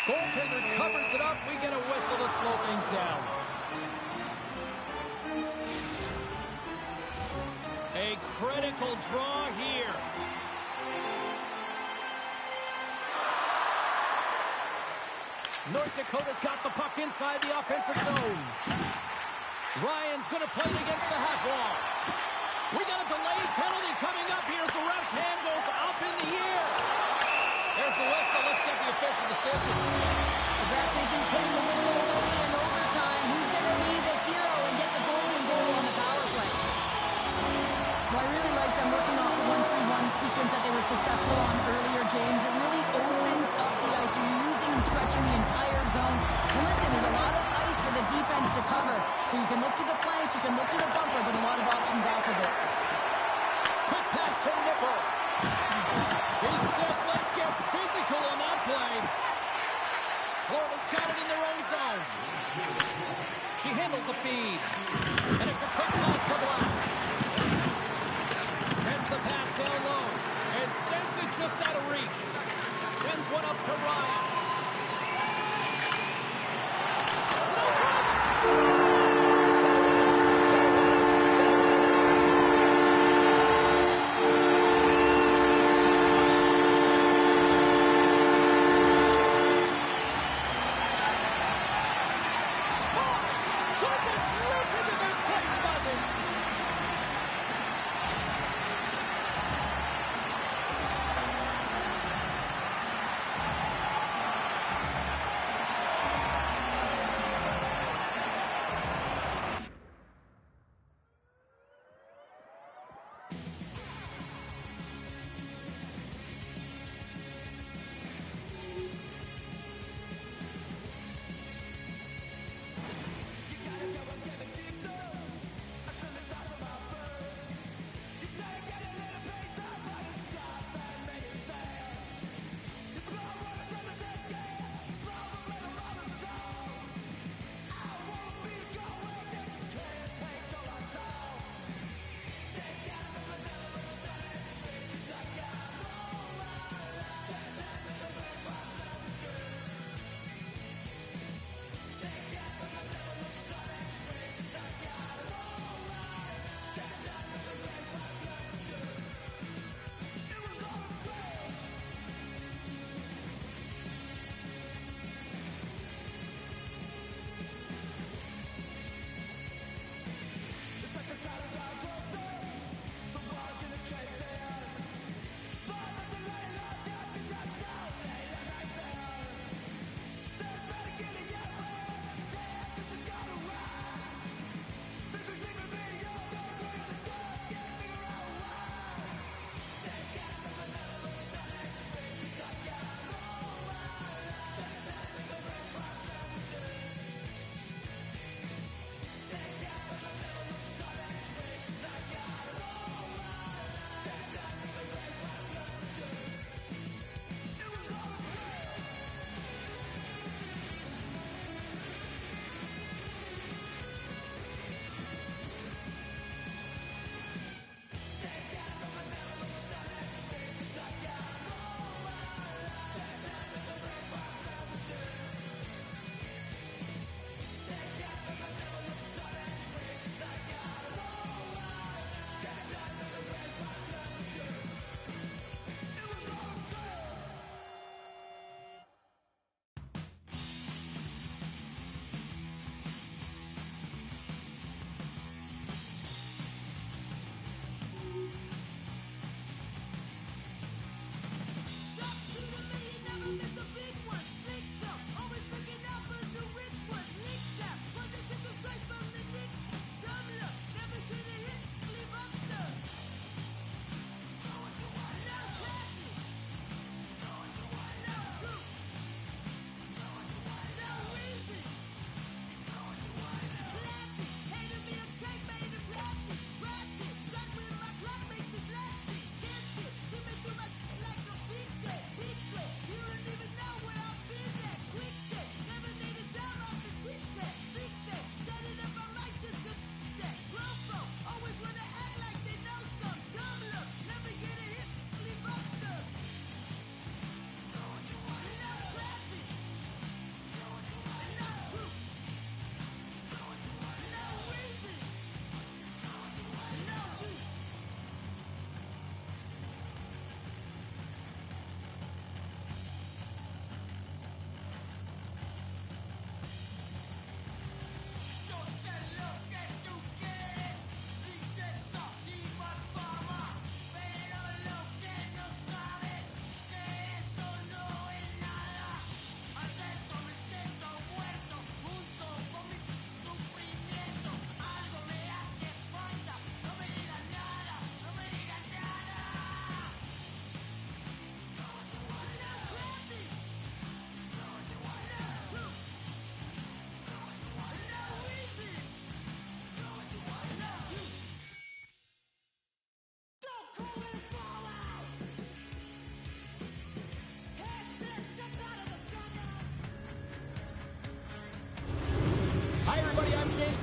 Goaltender covers it up. We get a whistle to slow things down. A critical draw here. North Dakota's got the puck inside the offensive zone. Ryan's going to play it against the half wall. We got a delayed penalty coming up here as the ref's hand goes up in the air. There's the whistle. Let's get the official decision. The ref isn't putting the whistle away in overtime. Who's going to be the hero and get the golden goal on the power play? Well, I really like them working off the 1-3-1 sequence that they were successful on earlier, James. It really opens up the ice. You're using and stretching the entire zone. And listen, there's a lot of ice for the defense to cover. So you can look to the flanks, you can look to the bumper, but a lot of options off of it. Quick pass to Nickel. He says, let's get physical on that play. Florida's got it in their own zone. She handles the feed. And it's a quick pass to Black. Sends the pass down low. And sends it just out of reach. Sends one up to Ryan. It's no good.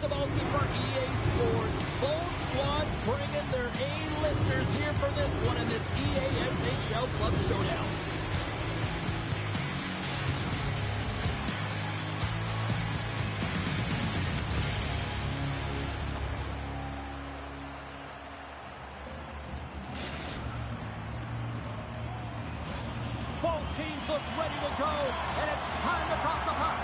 Cebulski for EA Sports. Both squads bringing their A-listers here for this one in this EA SHL Club Showdown. Both teams look ready to go, and it's time to drop the puck.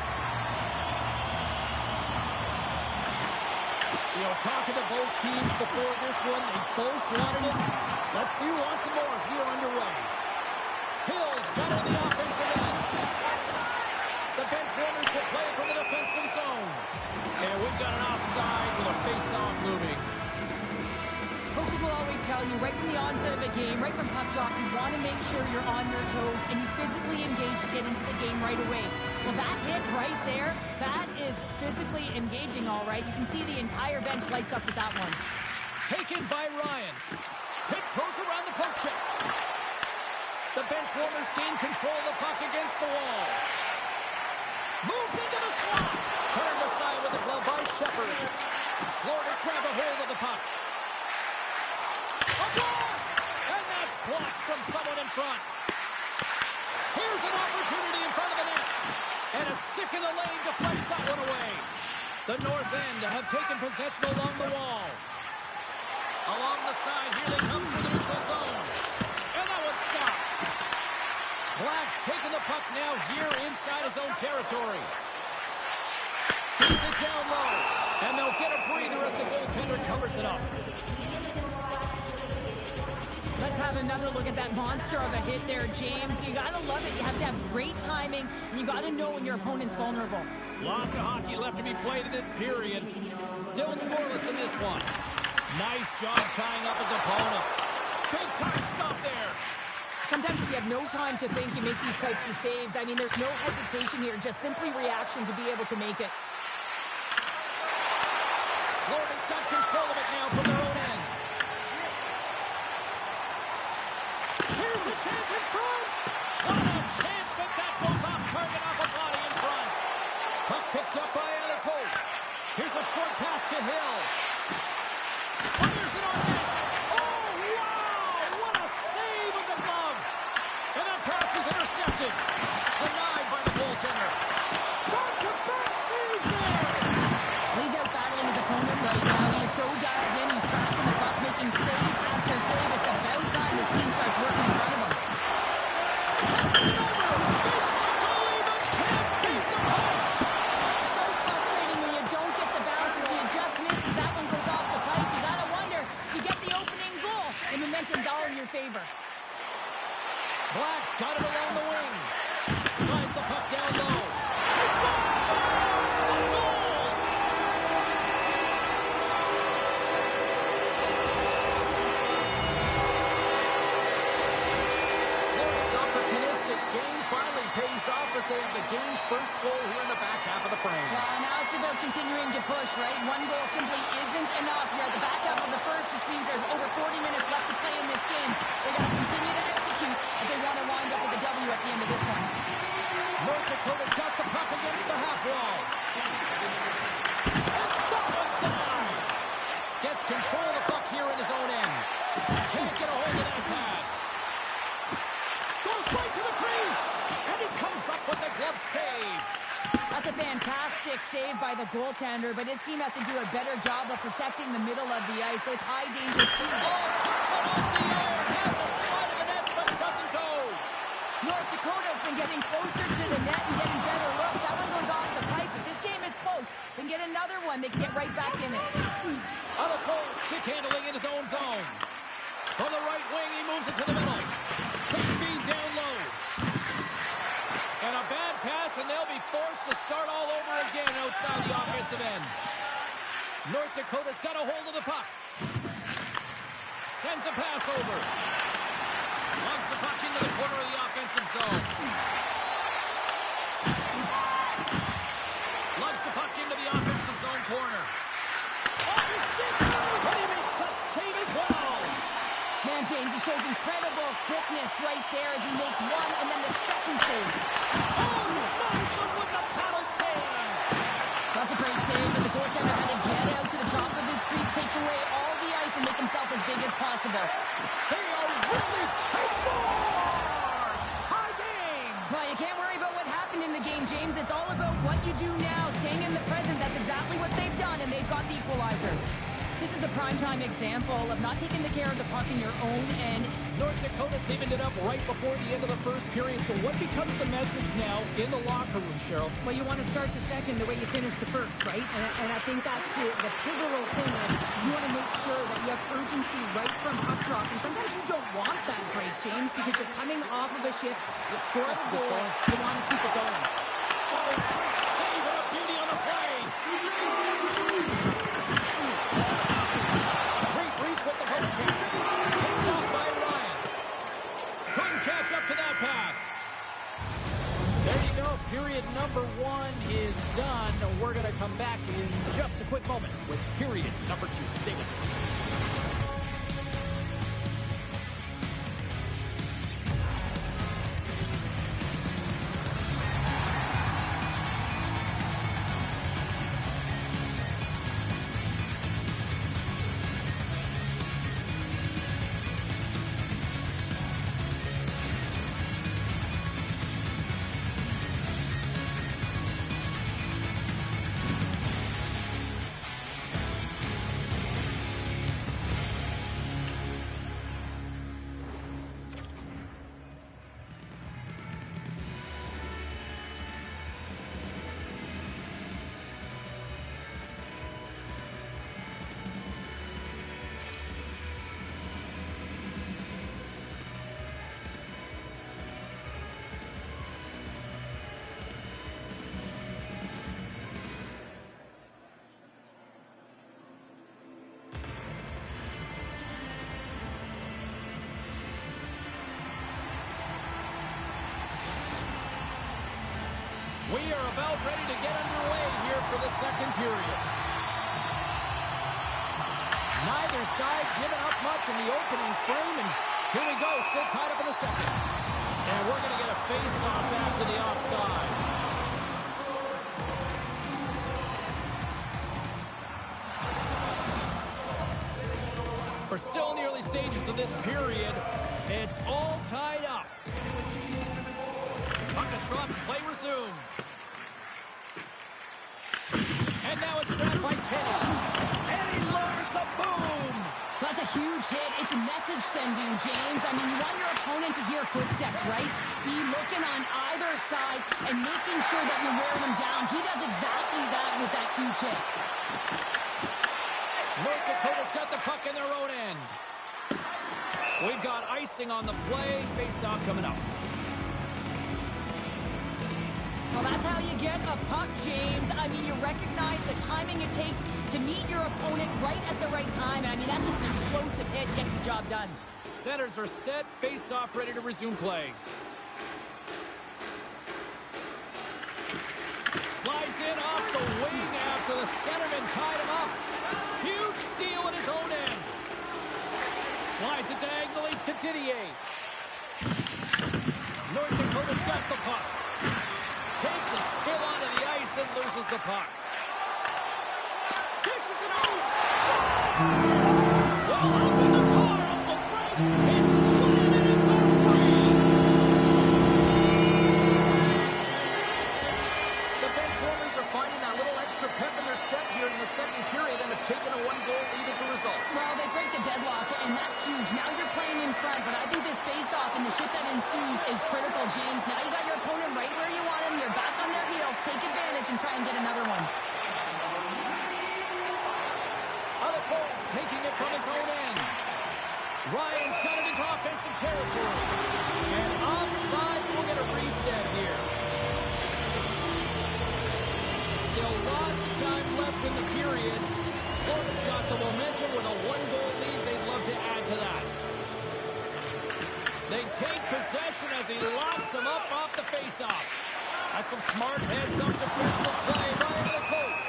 You know, talking to both teams before this one, they both wanted it. Let's see who wants it more as we are underway. Hill's got it in the offensive end. The bench warmers will play from the defensive zone. And we've got an offside with a face-off looming. Coaches will always tell you right from the onset of a game, right from puck drop, you want to make sure you're on your toes and you physically engage to get into the game right away. Well, that hit right there, that is physically engaging, all right. You can see the entire bench lights up with that one. Taken by Ryan. Tiptoes around the poke check. The bench warmers gain control of the puck against the wall. Moves into the slot. Turned aside with the glove by Shepard. Florida's grabbed a hold of the puck. A blast! And that's blocked from someone in front. Here's an opportunity in front of the net. And a stick in the lane deflects that one away. The North End have taken possession along the wall. Along the side, here they come through the neutral zone. And that one's stopped. Black's taking the puck now here inside his own territory. Keeps it down low. And they'll get a breather as the goaltender covers it up. Let's have another look at that monster of a hit there, James. You gotta love it. You have to have great timing, and you gotta know when your opponent's vulnerable. Lots of hockey left to be played in this period. Still scoreless in this one. Nice job tying up his opponent. Big time stop there. Sometimes if you have no time to think, you make these types of saves. I mean, there's no hesitation here, just simply reaction to be able to make it. Florida's got control of it now from their own end. Here's a chance in front. What a chance, but that goes off target off a body in front. Puck picked up by Alico. Here's a short pass to Hill. Fires it on net. Oh, wow! What a save with the glove. And that pass is intercepted. Denied by the goaltender. Back-to-back saves there. He's out battling his opponent right now. He is so dialed in. He's tracking the puck, making save after save. It's about time this team starts working in front of him. Passes it over. It's the goalie, but can't beat the post. So frustrating when you don't get the bounces. You just misses. That one goes off the pipe. You gotta wonder, you get the opening goal. The momentum's all in your favor. Black's got it along the wing. Slides the puck down low. He scores! A goal! Florida's opportunistic game finally pays off as they have the game's first goal here in the back half of the frame. Well, now it's about continuing to push, right? One goal simply isn't enough. You're at the back half of the first, which means there's over 40 minutes left to play in this game. They got to continue to execute if they want to wind up with a W at the end of this one. North Dakota's got the puck against the half wall. And that one's denied. Gets control of the puck here in his own end. Can't get a hold of that pass. Goes right to the crease. And he comes up with the glove save. That's a fantastic save by the goaltender, but his team has to do a better job of protecting the middle of the ice. Those high danger spoons. Oh, puts it off the air. Has the side of the net, but doesn't go. North Dakota's been getting closer to the net and getting better looks. That one goes off the pipe. If this game is close, then get another one. They can get right back in it. Other pole, stick handling in his own zone. From the right wing, he moves it to the middle. Quick feed down low. And a bad pass, and they'll be forced to start all over again outside the offensive end. North Dakota's got a hold of the puck. Sends a pass over. Loves the puck into the corner of the offensive zone. Lugs the puck into the offensive zone corner. Off his stick! And he makes that save as well! Man, James, he shows incredible quickness right there as he makes one and then the second save. Oh, Madison with the paddle save! That's a great save, but the goaltender had to get James. It's all about what you do now, staying in the present. That's exactly what they've done, and they've got the equalizer. This is a primetime example of not taking the care of the puck in your own end. North Dakota's evened it up right before the end of the first period. So what becomes the message now in the locker room, Cheryl? Well, you want to start the second the way you finished the first, right? And I think that's the pivotal thing is you want to make sure that you have urgency right from puck drop. And sometimes you don't want that break, James, because you're coming off of a shift. You score the goal. You want to keep it going. Oh, great save and a beauty on the play. Great reach with the poke check. Picked up by Ryan. Couldn't catch up to that pass. There you go. Period number 1 is done. We're going to come back in just a quick moment with period number 2. Stay with us. We are about ready to get underway here for the second period. Neither side giving up much in the opening frame, and here we go, still tied up in the second. And we're going to get a face-off after the offside. We're still in the early stages of this period. It's all tied up. Puck is dropped, play resumes. And now it's grabbed by Kenny. And he lowers the boom. That's a huge hit. It's message sending, James. I mean, you want your opponent to hear footsteps, right? Be looking on either side and making sure that you're wearing him down. He does exactly that with that huge hit. North Dakota's got the puck in their own end. We've got icing on the play. Face-off coming up. Well, that's how you get a puck, James. I mean, you recognize the timing it takes to meet your opponent right at the right time. I mean, that's just an explosive hit. Gets the job done. Centers are set. Face-off ready to resume play. Slides in off the wing after the centerman tied him up. Huge steal at his own end. Slides it diagonally to Didier. North Dakota's got the puck. Takes a spill onto the ice and loses the puck. Dishes it out. Well, up in the car, Uncle Frank. It's 20 minutes on free. The bench warmers are finding that little extra pep in their step here in the second period and have taken a 1-goal lead as a result. Well, they break the deadlock, and that's huge. Now you're playing in front, but I think this face-off and the shift that ensues is critical, James. Now you got your opponent right where you want him. You're back on their heels. Take advantage and try and get another one. Other Bolts taking it from his own end. Ryan's got it into offensive territory. And offside, we'll get a reset here. Still lots of time left in the period. Florida's got the momentum with a 1-goal lead. They'd love to add to that. They take possession as he locks him up off the faceoff. That's some smart heads-up defensive play by the coach.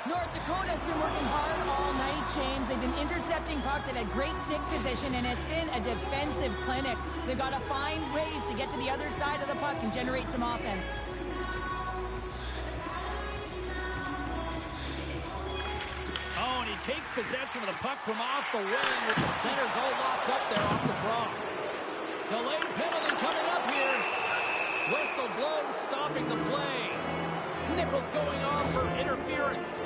North Dakota's been working hard all night, James. They've been intercepting pucks. They've had great stick position, and it's been a defensive clinic. They've got to find ways to get to the other side of the puck and generate some offense. Oh, and he takes possession of the puck from off the wing with the centers all locked up there off the draw. Delayed penalty coming up here. Whistle blows, stopping the play. Nichols going on for interference.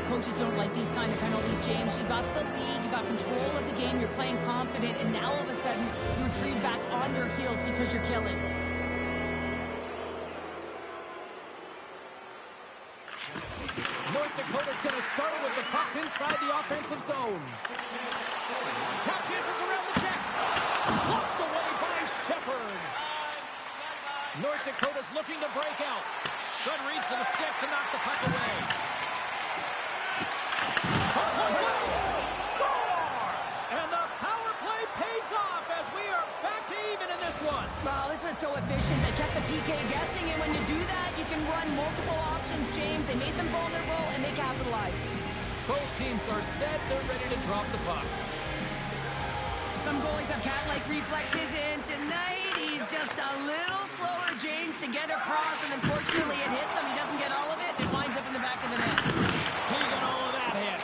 Coaches don't like these kind of penalties, James. You got the lead, you got control of the game, you're playing confident, and now all of a sudden you retreat back on your heels because you're killing. North Dakota's going to start with the puck inside the offensive zone. Tap dances around the check. Blocked away by Shepard. North Dakota's looking to break out. Good reach for the stick to knock the puck away. Scores! And the power play pays off as we are back to even in this one. Well, this was so efficient. They kept the PK guessing, and when you do that, you can run multiple options, James. They made them vulnerable, and they capitalized. Both teams are set. They're ready to drop the puck. Some goalies have cat-like reflexes, and tonight he's just a little slower, James, to get across, and unfortunately it hits him. He doesn't get all of it, and it winds up in the back of the net. He got all of that hit.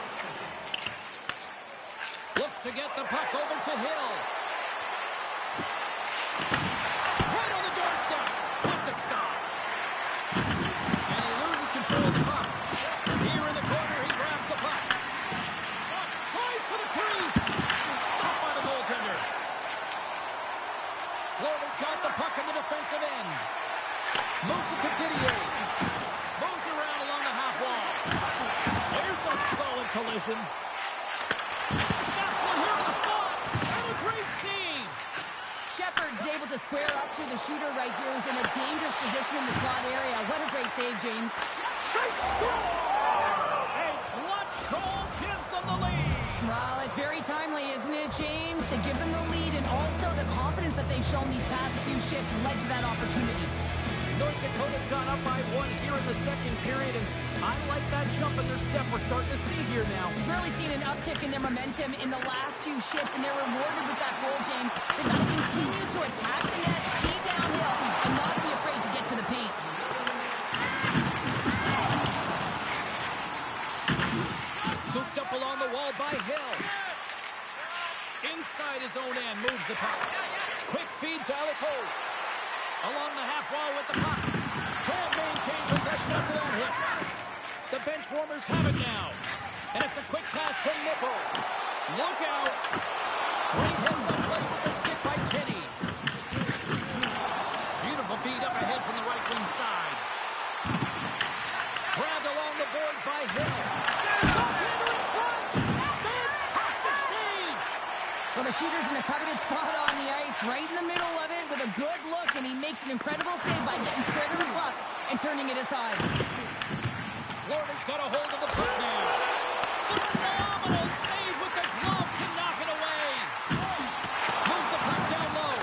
Looks to get the puck over to Hill. Right on the doorstep. With the stop. And he loses control of the puck. Here in the corner, he grabs the puck. Tries to the crease. Stopped by the goaltender. Florida's got the puck in the defensive end. Moves it to Didier. Moves around along the half wall. There's a solid collision. Snaps one here in the slot. And a great save. Shepard's able to square up to the shooter right here, who's in a dangerous position in the slot area. What a great save, James. Great score! A clutch goal gives them the lead. Well, it's very timely, isn't it, James? To give them the lead, and also the confidence that they've shown these past few shifts led to that opportunity. North Dakota's gone up by 1 here in the second period, and I like that jump in their step we're starting to see here now. We've really seen an uptick in their momentum in the last few shifts, and they're rewarded with that goal, James. They've got to continue to attack the net, ski downhill, and not be afraid to get to the paint. Scooped up along the wall by Hill. Inside his own end, moves the puck. Quick feed to Alipo. Along the half wall with the puck. Can't maintain possession after that hit. The bench warmers have it now. And it's a quick pass to Nickel. Look out. Great hits up play with the stick by Kenny. Beautiful feed up ahead from the right wing side. Grabbed along the boards by Hill. Goaltender in front. Fantastic save. Well, the shooter's in a coveted spot on the ice, right in the middle of it with a good look, and he makes an incredible save by getting square to the puck and turning it aside. Florida's got a hold of the puck now. Phenomenal save with the glove to knock it away. Moves the puck down low.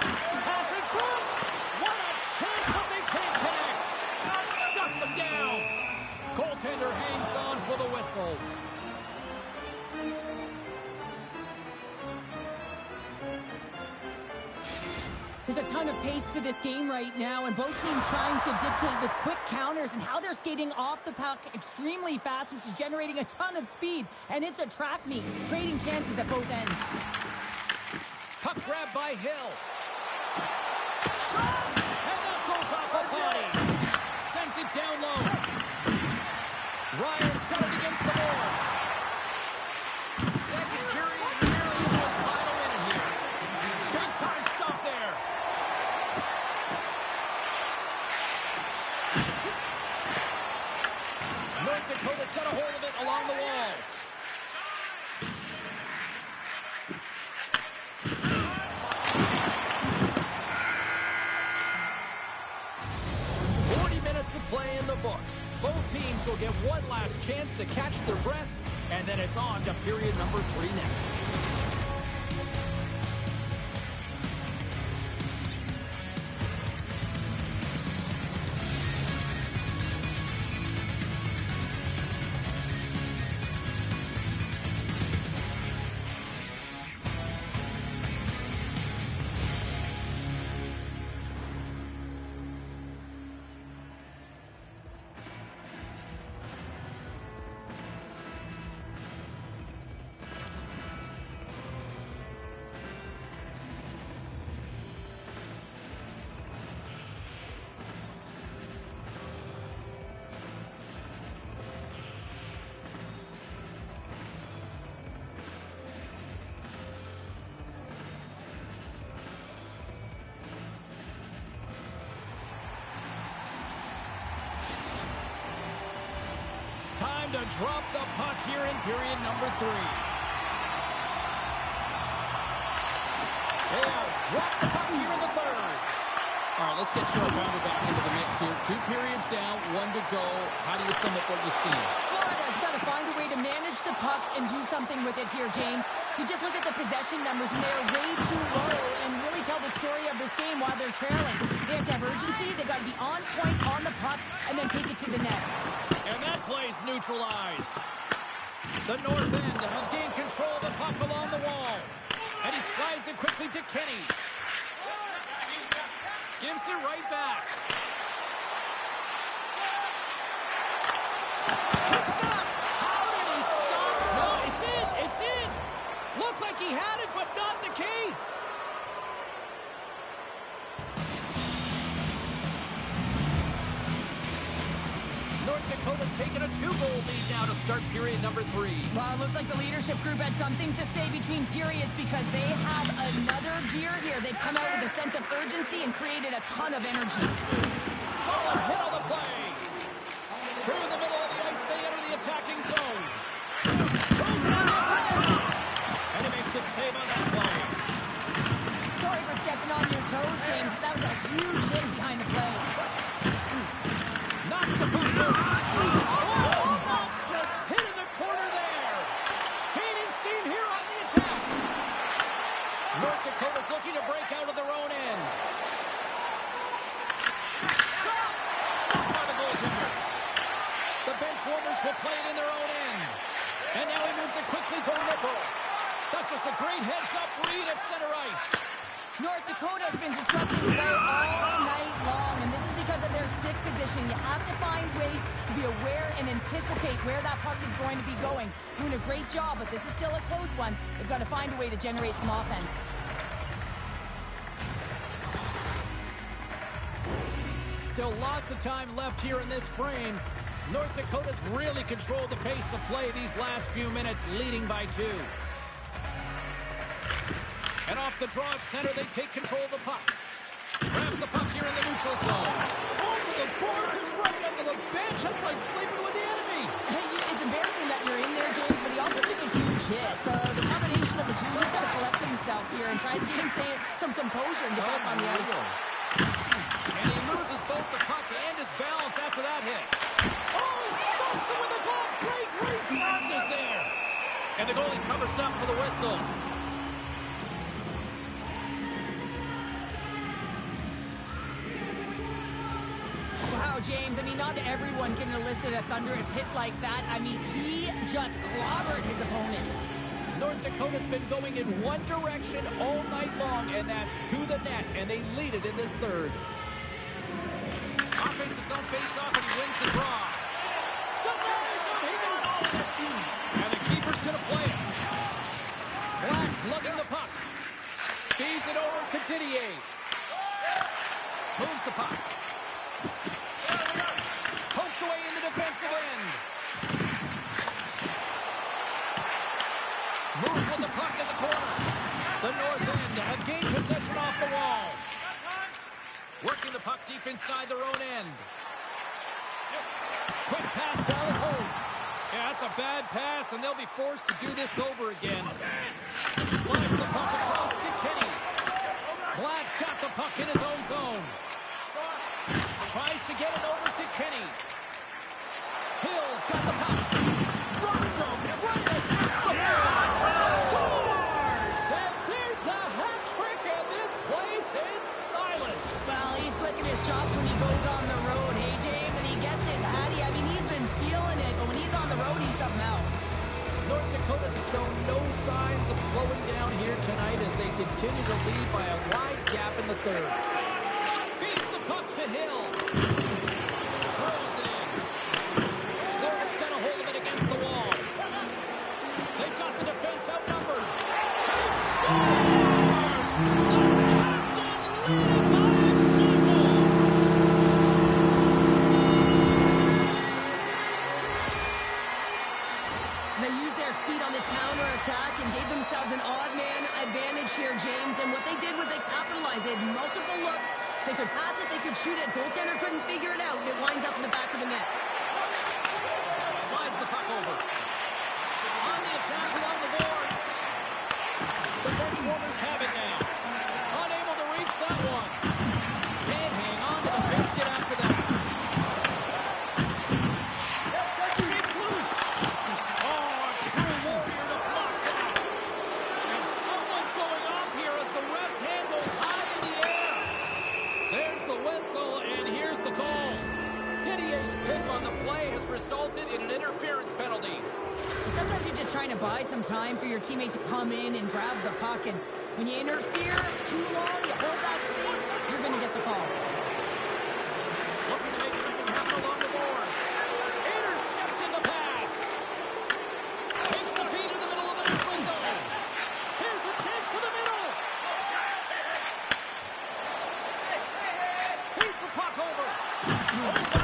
Pass in front. What a chance, but they can't connect. Shuts them down. Goaltender hangs on for the whistle. There's a ton of pace to this game right now, and both teams trying to dictate with quick counters and how they're skating off the puck extremely fast, which is generating a ton of speed. And it's a track meet, trading chances at both ends. Puck grab by Hill. Shot! And that goes off a body. Sends it down low. Ryan's got it against the boards. Second period nearly into its final minute here. Big time stop there. North Dakota's got a hold of it along the wall. To play in the books. Both teams will get one last chance to catch their breaths, and then it's on to period number 3 next. Time to drop the puck here in period number 3. They have dropped the puck here in the third. All right, let's get Short Bounder back into the mix here. 2 periods down, 1 to go. How do you sum up what you've seen? Florida's got to find a way to manage the puck and do something with it here, James. You just look at the possession numbers, and they're way too low and really tell the story of this game while they're trailing. They have to have urgency. They've got to be on point on the puck and then take it to the net. And that play's neutralized. The North End have gained control of the puck along the wall. And he slides it quickly to Kenny. Gives it right back. Quick stop. How did he stop? No, it's in. It's in. Looked like he had it, but not the case. North Dakota's taken a 2-goal lead now to start period number 3. Well, it looks like the leadership group had something to say between periods because they have another gear here. They've come out with a sense of urgency and created a ton of energy. Solid hit on the play. Through the middle of the ice, they enter the attacking zone. Throws it on the play. And he makes the save on that play. Sorry for stepping on your toes, James. That was a huge hit behind the play. Knocks the puck loose. Oh, monstrous hit in the corner there. Gaining steam here on the attack. North Dakota's looking to break out of their own end. Shot! Stopped by the goaltender. The bench warmers will play it in their own end. And now he moves it quickly to Nickel. That's just a great heads-up read at center ice. North Dakota has been disrupting play all night long, and this is because of their stick position. You have to find ways to be aware and anticipate where that puck is going to be going. Doing a great job, but this is still a close one. They've got to find a way to generate some offense. Still lots of time left here in this frame. North Dakota's really controlled the pace of play these last few minutes, leading by 2. And off the draw at center, they take control of the puck. Grabs the puck here in the neutral zone. Over the boards and right under the bench. That's like sleeping with the enemy. Hey, it's embarrassing that you're in there, James, but he also took a huge hit. So the combination of the two, he's got to collect himself here and try to gain some composure and get back on the ice. And he loses both the puck and his balance after that hit. Oh, he stops it with a glove. Great reflexes there. And the goalie covers up for the whistle. Wow, James, I mean, not everyone can elicit a thunderous hit like that. I mean, he just clobbered his opponent. North Dakota's been going in one direction all night long, and that's to the net, and they lead it in this third. Offense his own face-off, and he wins the draw. Denies him, he got all of it. And the keeper's going to play it. Black's lugging the puck. Feeds it over to Didier. Moves the puck. Poked away in the defensive end. Moves with the puck in the corner. The North End have gained possession off the wall. Working the puck deep inside their own end. Quick pass down the hole. Yeah, that's a bad pass, and they'll be forced to do this over again. Slides the puck across to Kenny. Black's got the puck in his own zone. Tries to get it over to Kenny. Hill's got the puck. Rocked him right against the board. Scores! And there's the hat trick, and this place is silent. Well, he's licking his chops when he goes on the road, hey, James, and he gets his hattie. I mean, he's been feeling it, but when he's on the road, he's something else. North Dakota's shown no signs of slowing down here tonight as they continue to lead by a wide gap in the third. Feeds the puck to Hill. Throws it in. Florida's got a hold of it against the wall. They've got the defense outnumbered. He scores! The captain leading by example. They used their speed on this counter-attack and gave themselves an odd-man advantage here, James. And what they did was they capitalized. They had multiple looks. They could pass it, they could shoot it. Goaltender couldn't figure it out, and it winds up in the back of the net. Slides the puck play has resulted in an interference penalty. Sometimes you're just trying to buy some time for your teammate to come in and grab the puck, and when you interfere too long, you hold that space, you're going to get the call. Looking to make something happen along the boards. Intercepted the pass. Takes the feed in the middle of the neutral zone. Here's a chance to the middle. Feeds the puck over. Oh, my.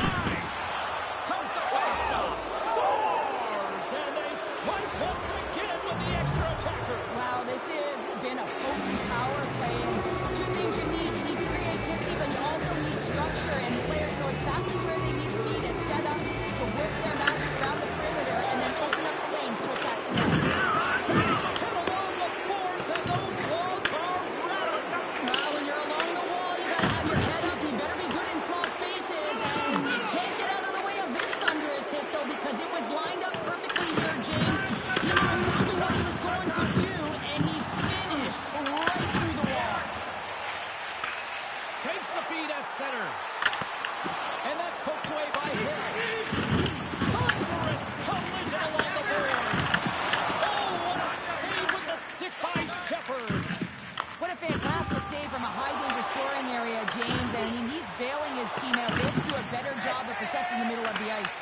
Comes the pass stop. Scores! And they strike once again with the extra attacker. Wow, this has been a potent power play, and two things you need. You need creativity, but you also need structure, and the players know exactly where they need to be to set up, to work their magic around the perimeter, and then open up the lanes to attack the net. Hit along the boards, and those walls are rattling. Well, when you're along the wall, you gotta have your head up. You better be good in small spaces, and you can't get out of the way of this thunderous hit, though, because it was lined up perfectly here, James. He knew exactly what he was going to do, and he finished right through the wall. Takes the feed at center. And that's poked away by Hill. Thunderous collision along the boards. Oh, what a save with the stick by Shepard. What a fantastic save from a high-danger scoring area, James. I mean, he's bailing his team out. They have to do a better job of protecting the middle of the ice.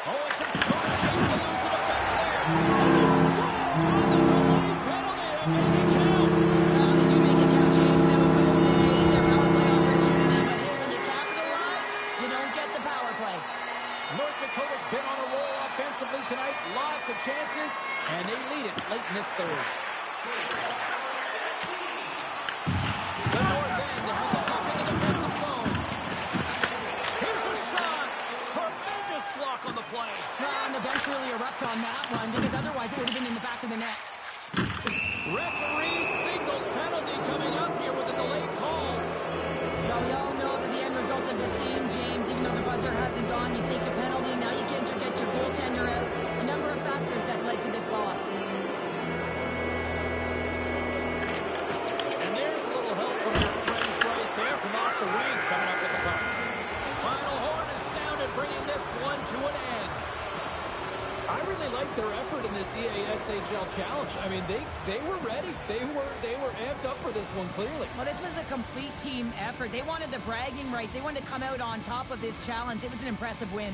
Oh, it's a strong save to lose it back there. And they score on the delayed penalty and make it count. They do make it count, James. Now, it will negate their power play opportunity, but hey, when you capitalize, you don't get the power play. North Dakota's been on a roll offensively tonight. Lots of chances, and they lead it late in this third. The North End has a puck in the defensive zone. Here's a shot. Tremendous block on the play. Well, and the bench really erupts on that one, because otherwise it would have been in the back of the net. Referee signals penalty coming up here with a delayed call. Well, we all know that the end result of this game, James, even though the buzzer hasn't gone, you take a penalty, now you can't get your goaltender out. A number of factors that led to this loss. And there's a little help from your friends right there from off the wing coming up with the puck. Final horn is sounded, bringing this one to an end. I really like their effort in this EASHL challenge. I mean, they were ready. They were amped up for this one, clearly. Well, this was a complete team effort. They wanted the bragging rights. They wanted to come out on top of this challenge. It was an impressive win.